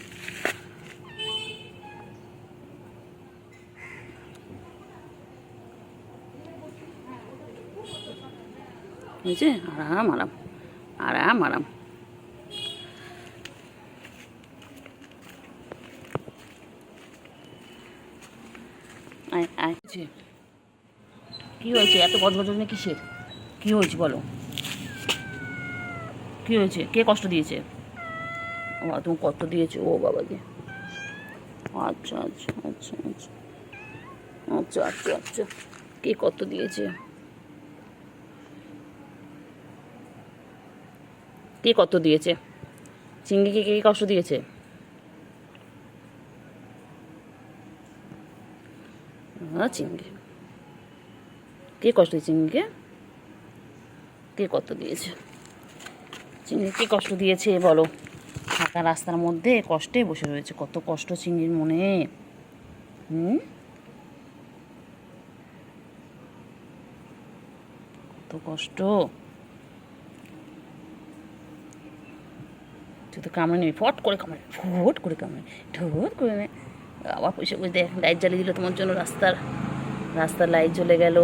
হয়েছে? আরাম আরাম আরাম আরাম। আয় আয়। কী হয়েছে? এত গজগজ কিসের? কী হয়েছে বলো? কী হয়েছে? কে কষ্ট দিয়েছে? ও তুমি কষ্ট দিয়েছো? ও বাবা যে, আচ্ছা আচ্ছা আচ্ছা আচ্ছা আচ্ছা আচ্ছা আচ্ছা, কে কত দিয়েছে? কে কত দিয়েছে? চিংড়িকে কে কষ্ট দিয়েছে? হ্যাঁ চিংড়ি, কে কষ্ট দিয়েছে? চিংড়িকে কে কত দিয়েছে? চিংড়ি কে কষ্ট দিয়েছে বলো? ফাঁকা রাস্তার মধ্যে কষ্টে বসে রয়েছে, কত কষ্ট চিংড়ির মনে। কত কষ্ট। তুই তো কামড়ে নিবি, ফট করে কামড়ে, ফট করে কামড়ে, ঠোট করে নে। আবার পয়সা করে দেখ, লাইট জ্বালিয়ে দিল তোমার জন্য, রাস্তার লাইট জ্বলে গেল।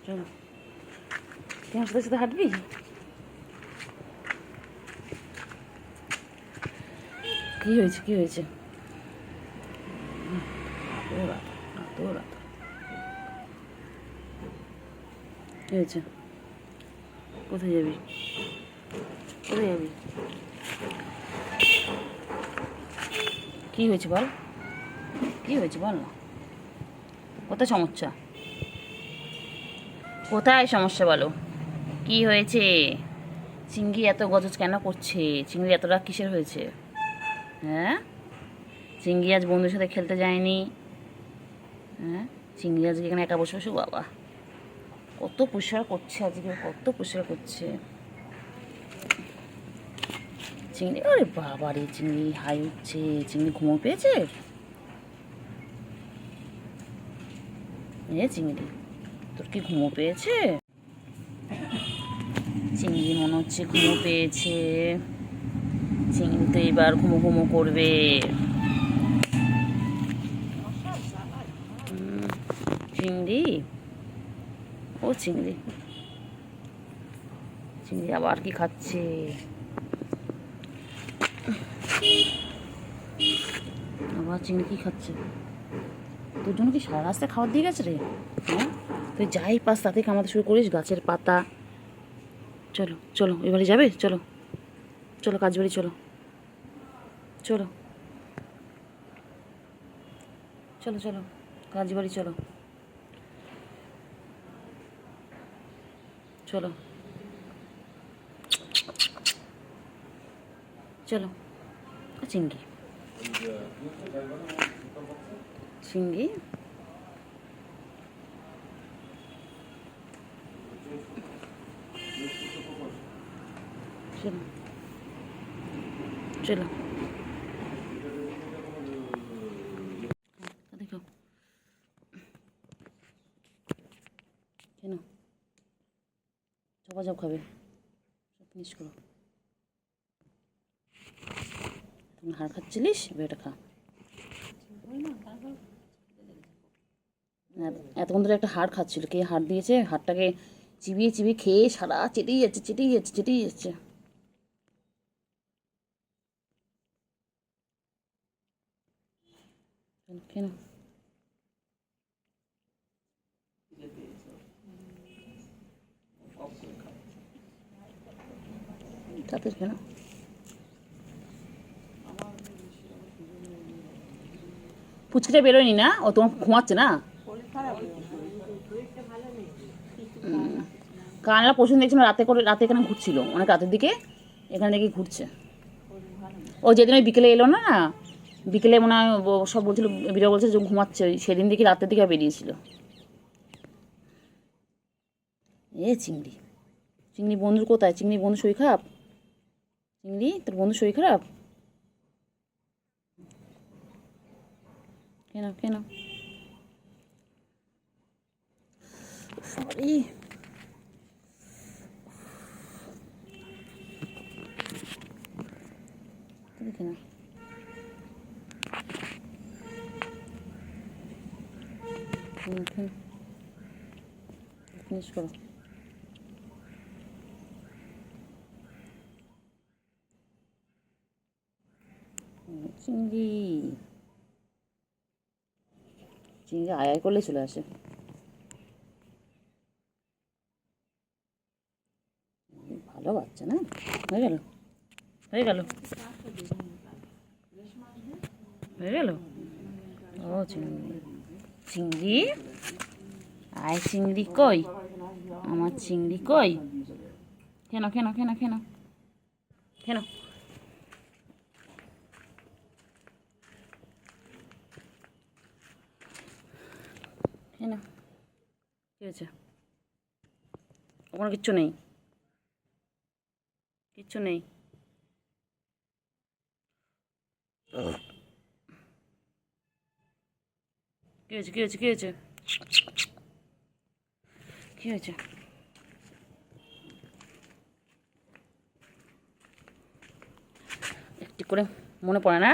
চলো, তুই আমার সাথে সাথে হাঁটবি? কী হয়েছে? কী হয়েছে? কী হয়েছে? কোথায় যাবি? কোথায় যাবি? কী হয়েছে বল? কী হয়েছে বল না? কোথায় সমস্যা? কোথায় সমস্যা বলো? কি হয়েছে? চিংড়ি এত গজজ কেন করছে? চিংড়ি এত রাগ কিসের হয়েছে? হ্যাঁ, চিংড়ি আজ বন্ধুর সাথে খেলতে যায়নি। হ্যাঁ, চিংড়ি আজকে এখানে একা বসে বসে, বাবা কত পরিষ্কার করছে আজকে, কত পরিষ্কার করছে চিংড়ি। আরে বাবা রে, চিংড়ি হাই উঠছে। চিংড়ি ঘুমো পেয়েছে? এ চিংড়ি, তোর কি ঘুমো পেয়েছে? চিংড়ি মনে হচ্ছে ঘুমো পেয়েছে। চিংড়ি তো এবার ঘুমো ঘুমো করবে। চিংড়ি, ও চিংড়ি, চিংড়ি আবার কি খাচ্ছে? আবার চিংড়ি কি খাচ্ছে? তোর জন্য কি সারা রাস্তায় খাবার দিয়ে গেছে রে? হ্যাঁ, তুই যাই পাস তাতে কামাতে শুরু করিস, গাছের পাতা। চলো চলো, এবারে যাবে? চলো চলো, কাজ বাড়ি চলো, চলো চলো চলো, কাজ বাড়ি চলো, চলো চলো। চিংড়ি, চিংড়ি, চলো চলো। দেখো কেন চপা চপ খাবে? সব ফিনিশ করো। তুমি হাড় খাচ্ছিলিস, এবার এটা খা। এতক্ষণ ধরে একটা হাড় খাচ্ছিল, কে হাড় দিয়েছে? হাড়টাকে চিবিয়ে চিবিয়ে খেয়ে সারা চেটেই যাচ্ছে, চেটেই যাচ্ছে, চেটেই যাচ্ছে। কেন তাদের কেন? পুচকিটা বেরোয়নি না? ও তোমার ঘুমাচ্ছে না? কানলা পরশু দেখছিলাম রাতে করে, রাতে এখানে ঘুরছিল, অনেক রাতের দিকে এখানে দেখি ঘুরছে। ও যেদিন ওই বিকেলে এলো না, বিকেলে মনে হয় সব বলছিল, বিরা বলছে যে ঘুমাচ্ছে, সেদিন দেখি রাতের দিকে বেরিয়েছিল। এ চিংড়ি, চিংড়ি বন্ধুর কোথায়? চিংড়ি বন্ধু শরীর খারাপ? চিংড়ি তোর বন্ধু শরীর খারাপ কেন? কেন সরি দেখে না ফিনিশ করো চিংড়ি চিংড়ি আয় আয় করলে চলে আসে ভালো বাচ্চা না হয়ে গেল হয়ে গেল হয়ে গেল ও চিংড়ি চিংড়ি আয় চিংড়ি কই আমার চিংড়ি কই কেন কেন কেন কেন কেন কেন কী হয়েছে ওখানে কিচ্ছু নেই কিচ্ছু নেই কী হয়েছে কী হয়েছে কী হয়েছে কী হয়েছে একটু করে মনে পড়ে না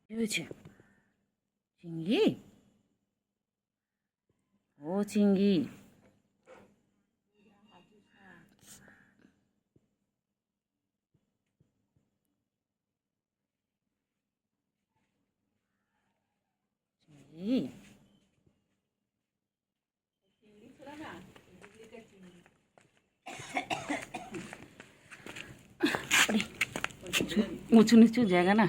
কী হয়েছে চিংড়ি ও চিংড়ি চিংড়ি উঁচু নিচু জায়গা না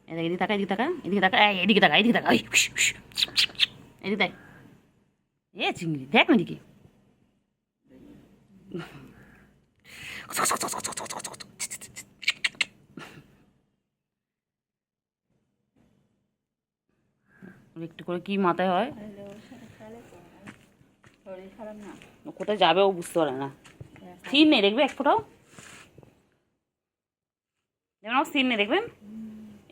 এদিকে তাকা এদিকে তাকা এদিকে তাকা এদিকে তাকা এদিকে তাকা এদিকে দেখ এ চিংড়ি দেখ না এদিকে একটু করে কি মাথায় হয় কোথায় যাবে ও বুঝতে পারে না সিন নেই দেখবে এক ফোটাও যেমন আমার সিন নেই দেখবেন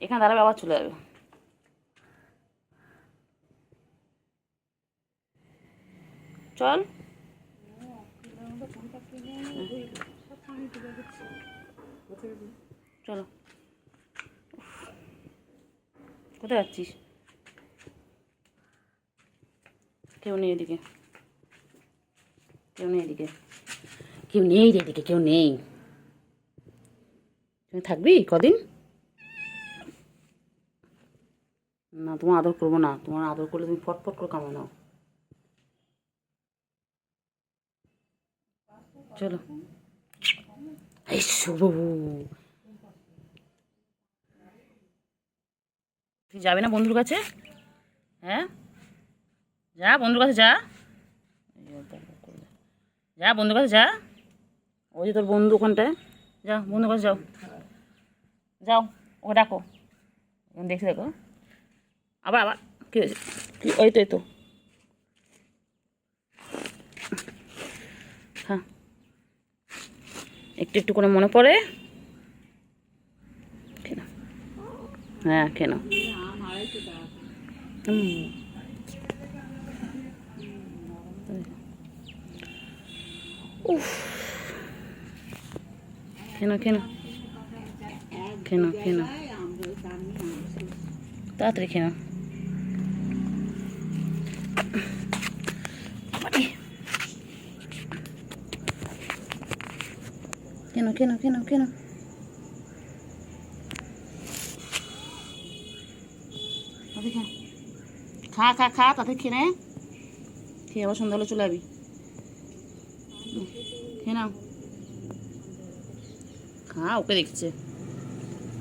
এখানে দাঁড়াবে আবার চলে যাবে চল চলো কোথায় যাচ্ছিস কেউ নেই এদিকে কেউ নেই এদিকে কেউ নেই রে এদিকে কেউ নেই তুমি থাকবি কদিন না তোমার আদর করবো না তোমার আদর করলে তুমি ফটফট করে কামো নাও চলো এই শুভ তুই যাবি না বন্ধুর কাছে হ্যাঁ যা বন্ধুর কাছে যা যা বন্ধুর কাছে যা ওই যে তোর বন্ধু ওখানটায় যা বন্ধুর কাছে যাও যাও ওকে ডাকো দেখছি দেখো আবার আবার কী হয়েছে কি ওই তো এই তো হ্যাঁ একটু একটু করে মনে পড়ে কেন হ্যাঁ কেন উফ কেন কেন কেন কেন তাড়াতাড়ি কেন কেন কেন কেন কেন খা খা খা তাতে খেয়ে নে খেয়ে আবার সন্ধ্যাবেলা চলে যাবি খেয়ে নাও খা ওকে দেখছে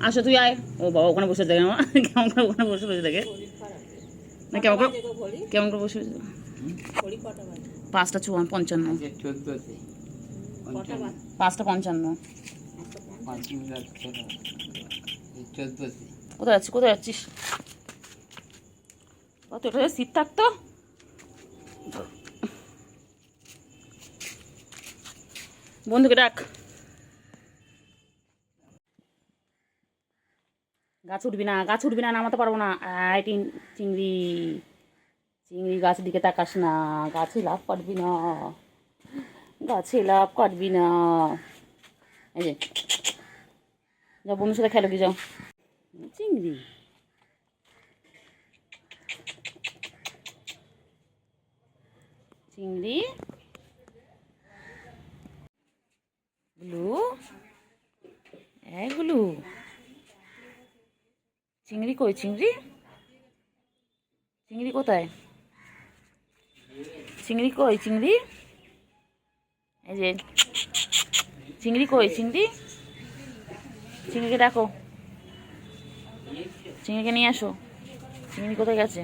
আসো তুই আয় ও বাবা ওখানে বসে দেখে আমার কেমন করে ওখানে বসে বসে দেখে না কেমন করে কেমন করে বসে বসে 5টা 55 5টা 55 কোথায় যাচ্ছিস কোথায় যাচ্ছিস কত এটা সিট থাকতো বন্ধুকে ডাক। গাছ উঠবি না, গাছ উঠবি না, নামাতে পারবো না। আয় চিংড়ি, চিংড়ি গাছের দিকে তাকাস না, গাছে লাফ কাটবি না, গাছে লাফ কাটবি না। এই যে যাও বন্ধুর সাথে খেলো কি যাও। চিংড়ি চিংড়ি গুলু, গুলু, চিংড়ি কই? চিংড়ি, চিংড়ি কোথায়? চিংড়ি কই? চিংড়ি, এই যে চিংড়ি কই? চিংড়ি, চিংড়িকে ডাকো, চিংড়িকে নিয়ে আসো। চিংড়ি কোথায় গেছে?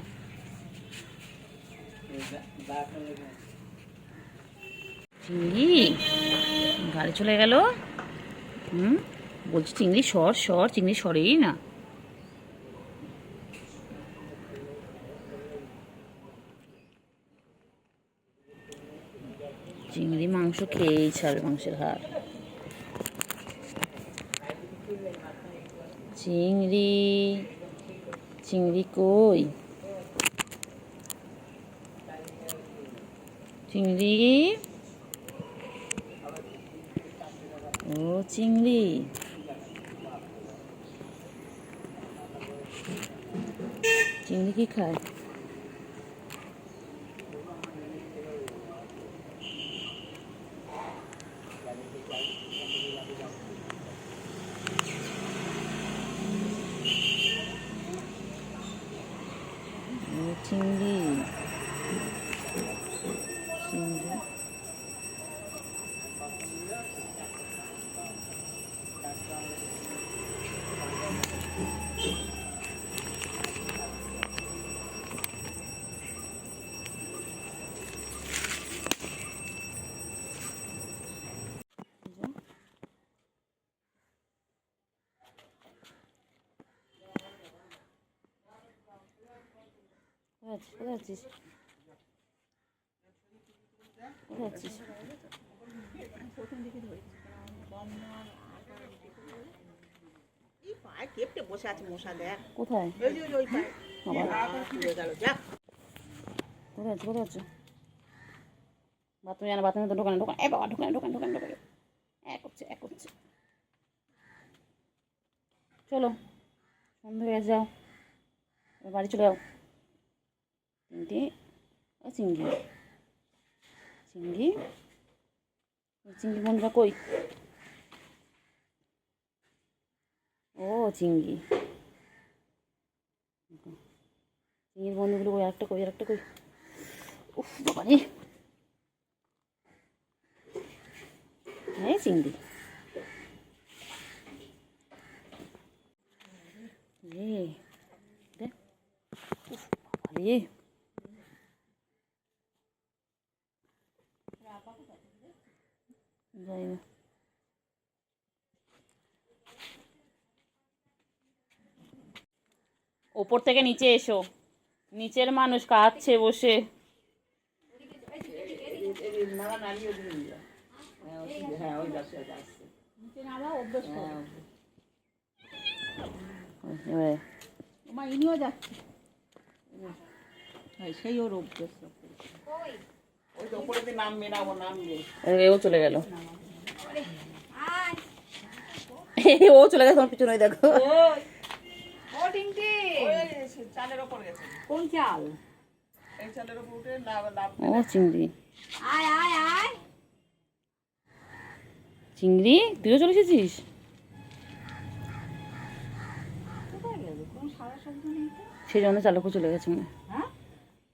চিংড়ি গাড়ি চলে গেল। বলছি চিংড়ি সর সর, চিংড়ি সরেই না। চিংড়ি মাংস খেয়েই ছাড়বে, মাংসের হাড়। চিংড়ি, চিংড়ি কই? চিংড়ি, ও চিংড়ি, চিংড়ি কি খায়? চিংড়ি, চিংড়ি, কোথায় আছিস? কোথায় আছিস? বসে আছে মশা, দেখ কোথায়? কোথায় আছে? কোথায় আছে? বাথরুমে জানা, বাথরুমে তো ঢোকানো ঢোকানো। এ বাবা, ঢোকানো ঢোকানো ঢোকানো ঢোকানো। করছে করছে। চলো সন্ধ্যা হয়ে যাও, বাড়ি চলে যাও। চিংড়ি, ও চিংড়ি, চিংড়ি, চিংড়ি বন্ধুরা কই? ও চিংড়ি, চিংড়ির বন্ধুগুলো কই? আরেকটা কই? আরেকটা কই? উফ বাবা রে, হ্যাঁ চিংড়ি রে, উফ বাবা রে। যাই না, ওপর থেকে নিচে এসো, নিচের মানুষ কাঁদছে বসে। সেই ওর অভ্যেস। ও চলে গেল, ও চলে গেছে তোমার পিছনে, দেখো। কোন চাল? ও চিংড়ি, চিংড়ি তুইও চলে এসেছিস? সেই জন্য চালকও চলে গেছে মনে হয়।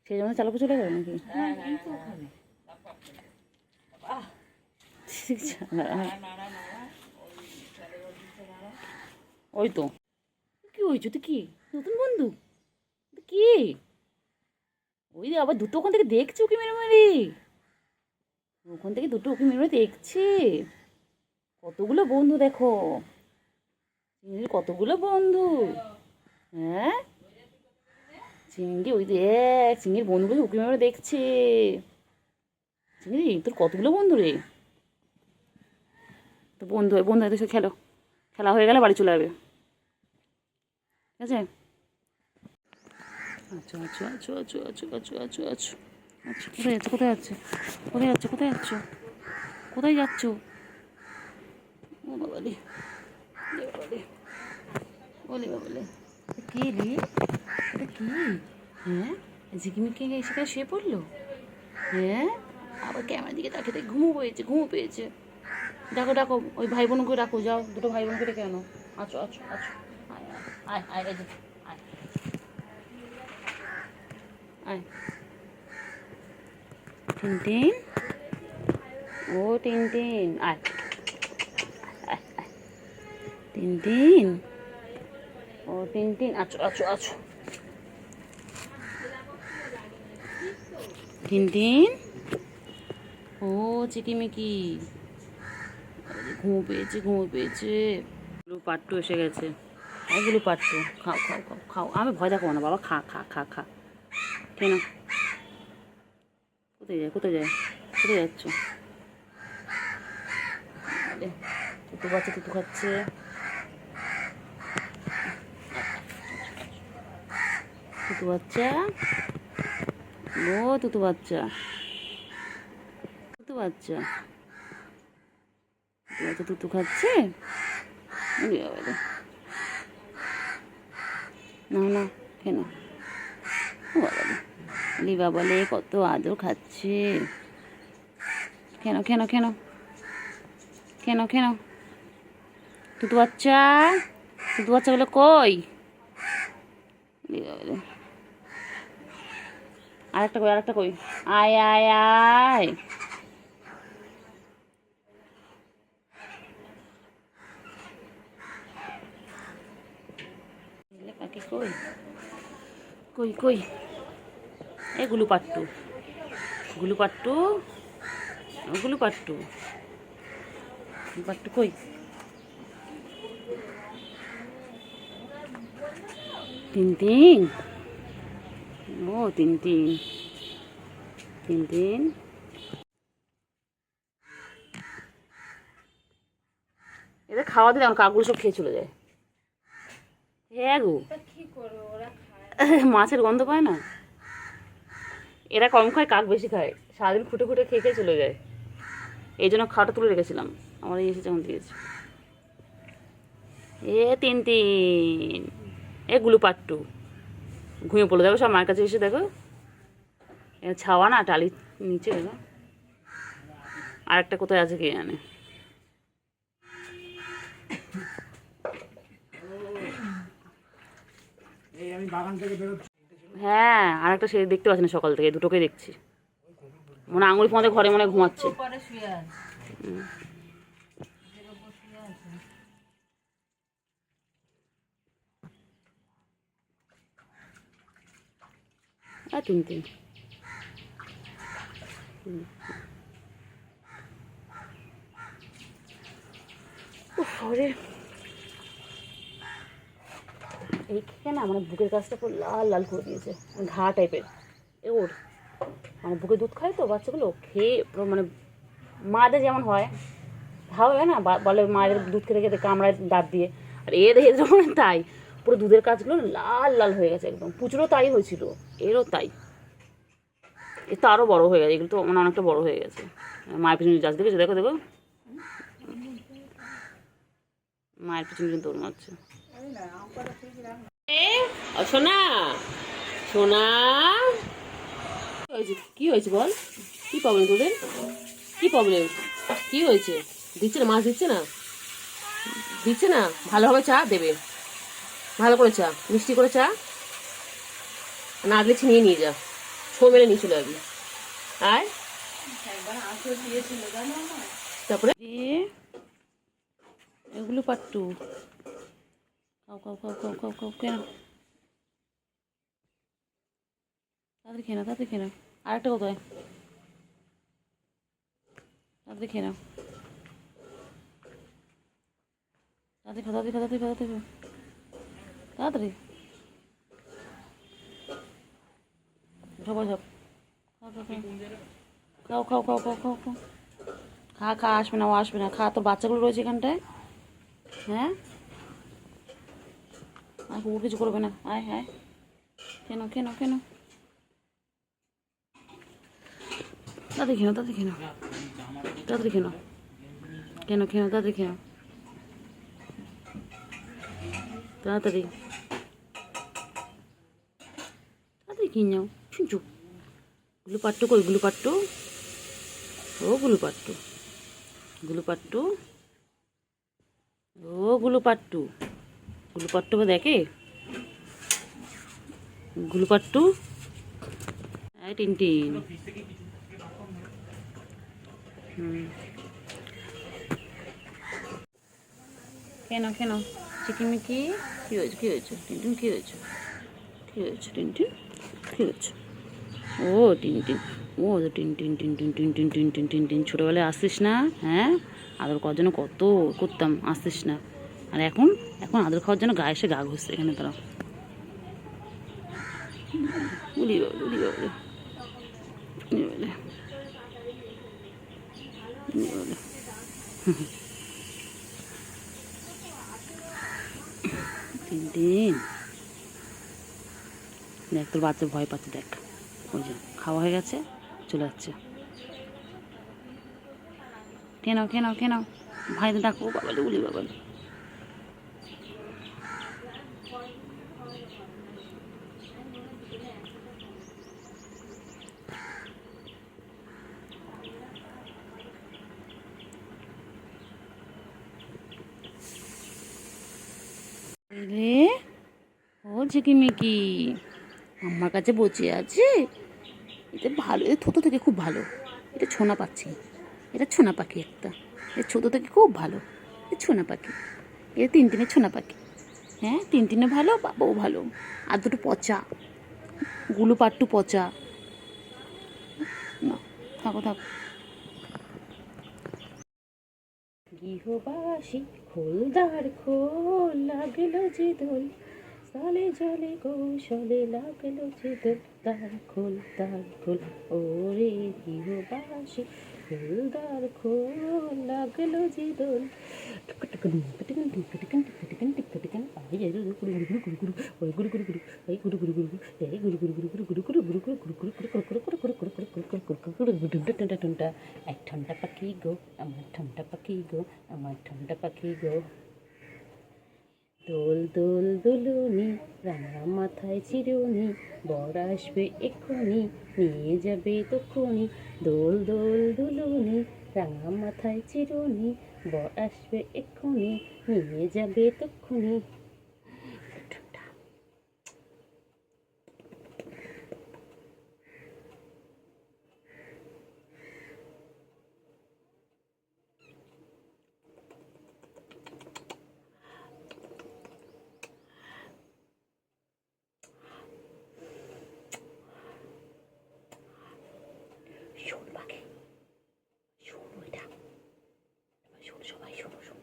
সেই জন্য চালকও চলে গেল নাকি? ওই তো, কি হয়েছে? তো কি নতুন বন্ধু? কি ওই আবার দুটো ওখান থেকে দেখছি ওকে মেরে মেরে, ওখান থেকে দুটো ওকে মেরে মেরে দেখছি। কতগুলো বন্ধু দেখো, চিংড়ির কতগুলো বন্ধু। হ্যাঁ চিংড়ি, ওই দেখ চিংড়ির বন্ধুগুলো উকি মেরে দেখছে। চিংড়ি তোর কতগুলো বন্ধু রে? তো বন্ধু হয়ে তো খেলো, খেলা হয়ে গেলে বাড়ি চলে যাবে, ঠিক আছে? আচ্ছা আচ্ছা আচ্ছা আচ্ছা আচ্ছা আচ্ছা আচ্ছা আচ্ছা আচ্ছা কোথায় যাচ্ছে কোথায় যাচ্ছে কোথায় যাচ্ছ কোথায় যাচ্ছ? ও বাবালে, বাবালে, বলে বাবালে, কি রে, এটা কি? হ্যাঁ, ঝিকিমিকি সেখানে শুয়ে পড়লো। হ্যাঁ, আবার ক্যামেরার দিকে তাকিয়ে ঘুমো পেয়েছে। ডাকো ডাকো, ওই ভাই বোনকে ডাকো, যাও দুটো ভাই বোনকে ডেকে আনো। আচ্ছা আচ্ছা আচ্ছা, আয় আয় আয় আয়, আয় আয়। টিনটিন, ও টিনটিন, আয় আয় আয়। টিনটিন, ও টিনটিন, আচ্ছা আচ্ছা আচ্ছা। টিনটিন, ও চিকিমিকি, ঘুমো পেয়েছে। গুলো পাট্টু এসে গেছে, এগুলো পাট্টু, খাও খাও খাও খাও, আমি ভয় দেখাবো না বাবা, খা খা খা খা, কেন? কোথায় যাচ্ছ? তুতু বাচ্চা তুতু খাচ্ছে, তুতু বাচ্চা, ও তুতু বাচ্চা, তুতু বাচ্চা, তুতু খাচ্ছে। না না, কেন? ও বাবা, লিবা বলে কত আদর খাচ্ছে, কেন কেন কেন কেন কেন? তুতু বাচ্চা বলে কই? লিবা বলে আরেকটা কই, আয় আয় আয়। কাকি কই কই কই? এ গুলু পাট্টু পাট্টু কই? টিনটিন, ও টিনটিন, এদের খাওয়া দিলে আমার কাকগুলো সব খেয়ে চলে যায়। হ্যাঁ গো, মাছের গন্ধ পায় না, এরা কম খায়, কাক বেশি খায়, সারাদিন খুঁটে খেয়ে চলে যায়। এই জন্য খাওয়াটা তুলে রেখেছিলাম, আমার এই এসে যেমন দিয়েছে। এ টিনটিন, এ গুলু পাট্টু ঘুমিয়ে পড়লো, দেখো সব মায়ের কাছে এসে, দেখো ছাওয়া না টালির নিচে, দেখো আর একটা কোথায় আছে কে জানে। হ্যাঁ, আর একটা সে দেখতে পাচ্ছি না সকাল থেকে, দুটোকে দেখছি, মনে আঙুল ফোঁদে ঘরে মনে ঘুমাচ্ছে। আর টিনটিন, ওরে এই খেয়ে না মানে বুকের কাছটা পুরো লাল লাল করে দিয়েছে, ঘা টাইপের। এ ওর মানে বুকে দুধ খায় তো বাচ্চাগুলো, খেয়ে পুরো মানে মাদের যেমন হয় ঘা হয় না, বলে মায়ের দুধ খেতে খেতে কামড়ায় দাঁত দিয়ে, আর এ দেখে যখন তাই পুরো দুধের কাছগুলো লাল লাল হয়ে গেছে একদম। পুচুরও তাই হয়েছিল, এরও তাই, এ তো আরও বড়ো হয়ে গেছে, এগুলো তো মানে অনেকটা বড়ো হয়ে গেছে। মায়ের পিছনে যাচ্ছে, দেখেছো, দেখো দেখো মায়ের পিছনে কিন্তু দৌড় মারছে। সোনা সোনা, কি হয়েছে বল, কি প্রবলেম তোদের, কি প্রবলেম, কি হয়েছে? দিচ্ছে না, মাছ দিচ্ছে না, ভালোভাবে চা দেবে, ভালো করে চা, মিষ্টি করে চা, না দিলে ছিনিয়ে নিয়ে যা, ছো মেরে নিয়ে চলে যাবি। আয় তারপরে এগুলো পাট্টু, খাও খাও খাও খাও খাও খাও, কেন তাড়াতাড়ি খেয়ে নাও, আরেকটা কোথায়, তাড়াতাড়ি খেয়ে নাও, তাড়াতাড়ি সবাই সব খাও খাও খাও খাও খাও খাও খাও খা খা, আসবে না, ও আসবে না, খা, তোর বাচ্চাগুলো রয়েছে এখানটায়। হ্যাঁ, আর কুকুর কিছু করবে না, আয় আয়, কেন কেন কেন, তাড়াতাড়ি খেনো, তাড়াতাড়ি খেনো, তাড়াতাড়ি খেনো, কেন খেনো, তাড়াতাড়ি খেনো, তাড়াতাড়ি তাড়াতাড়ি খেয়ে নাও। শুনছু, গুলু পাট্টু কই, গুলু পাট্টু, ও গুলু পাট্টু, গুলু পাট্টু, ও গুলু পাট্টু, গুলু পাট্টু দেখে, গুলু পাট্টু, এই টিনটিন, কেন কেন, চিকিমিকি, কী হয়েছে, কী হয়েছে টিনটিন, কী হয়েছে, কী হয়েছে টিনটিন, কী হয়েছে, ও টিনটিন, ও টিনটিন টিনটিন টিনটিন টিনটিন টিনটিন, ছোটোবেলায় আসতিস না? হ্যাঁ, আদর করার জন্য কত করতাম, আসতিস না? আর এখন এখন আদর খাওয়ার জন্য গায়ে এসে গা ঘুরছে এখানে তারা। উলি বাবলে, উলি বাবলে, উলি বাবলে, উলি বাবলে। টিনটিন, দেখ তোর বাচ্চা ভয় পাচ্ছে, দেখ, ওই যে খাওয়া হয়ে গেছে, চলে যাচ্ছে। কেন কেন কেন, ভাইদের ডাকো, বাবালে, উলি বাবালে। রে, ও ঝিকিমিকি, আমার কাছে বসে আছে, এটা ভালো, এটা ছোটো থেকে খুব ভালো, এটা ছোনা পাচ্ছি, এটা ছোনা পাখি একটা, এটা ছোটো থেকে খুব ভালো, এটা ছোনা পাখি, এটা টিনটিনের ছোনা পাখি। হ্যাঁ, টিনটিনে ভালো, বাবাও ভালো, আর দুটো পচা, গুলো পাট্টু পচা, না, থাকো থাকো। গৃহবাসী খোলদার খোল, লাগলো যে দোল, সালে জলে কৌশলে লাগলো যে দোল, তার খোল, তার খোল, ওরে গৃহবাসী খোলদার খোল, লাগলো যে দোল, এক ঠান্ডা পাখি গো, আমার ঠান্ডা পাখি গো, আমার ঠান্ডা পাখি গো, দোল দোল দুলুনি, রাঙা মাথায় চিরুনি, বর আসবে এক্ষুনি, নিয়ে যাবে তক্ষুনি, দোল দোল দুলুনি, রাঙা মাথায় চিরুনি, বর আসবে এক্ষুনি, নিয়ে যাবে তক্ষুনি। শোন পাখি, শোন, ওইটা শোন, সবাই শোনো, শোন,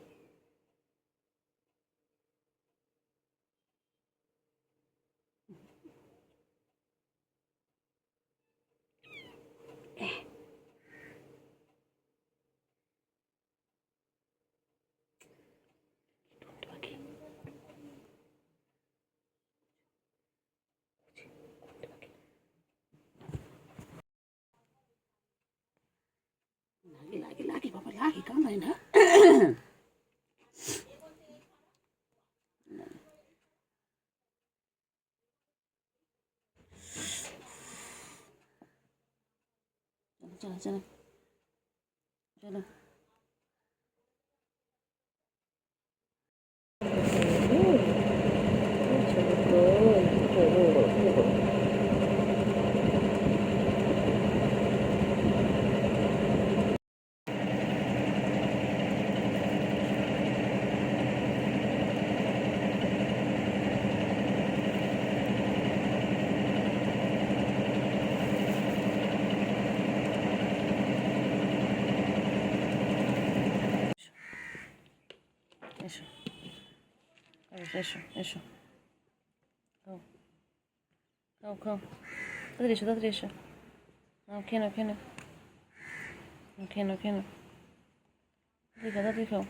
পাখি, লাগে লাগে লাগে বাবা, লাগে, কামড়ায় না। চলো চলো চলো, এসো এসো এসো এসো, খাও খাও খাও, তাড়াতাড়ি এসো, তাড়াতাড়ি এসো, নাও খেয়ে নাও, খেয়ে নাও, খেয়ে নাও, খেয়ে নাও, তাড়াতাড়ি খাও,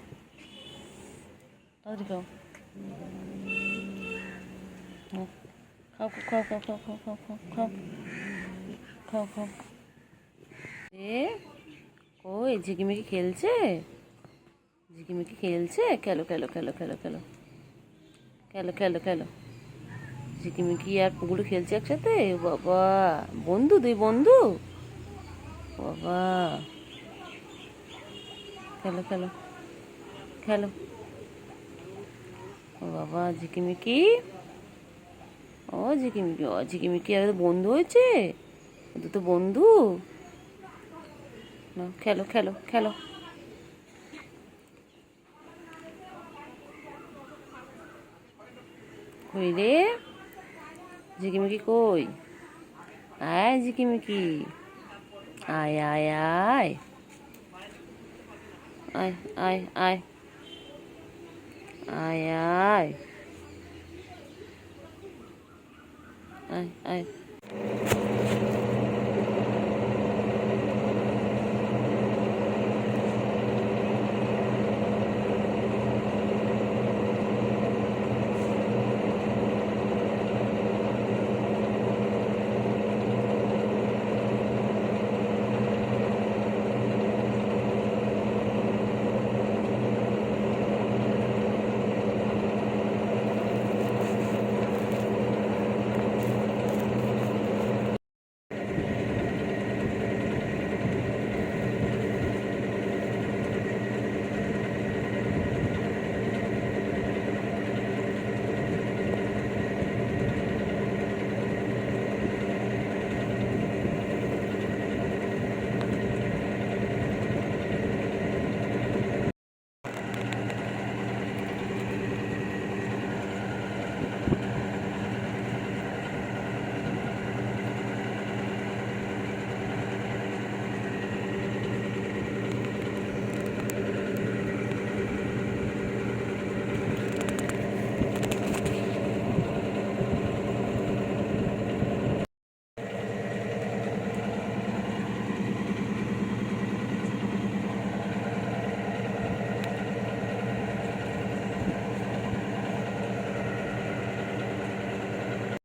তাড়াতাড়ি খাও। খাও খাও খাও খাও খাও খাও খাও খাও খাও খাও। এ ওই ঝিকিমিকি খেলছে, ঝিকিমিকি খেলছে। খেলো খেলো খেলো খেলো খেলো খেলো খেলো খেলো। ঝিকিমিকি আর পুকুরে খেলছে একসাথে। বাবা, বন্ধু, দুই বন্ধু। বাবা, খেলো খেলো খেলো। ও বাবা, ঝিকিমিকি, ও ঝিকিমিকি, ও ঝিকিমিকি আর বন্ধু হয়েছে। ওদের তো বন্ধু। না, খেলো খেলো খেলো। কই রে ঝিকিমিকি, কই? আয় ঝিকিমিকি, আয় আয় আয় আয় আয় আয় আয় আয় আয় আয়।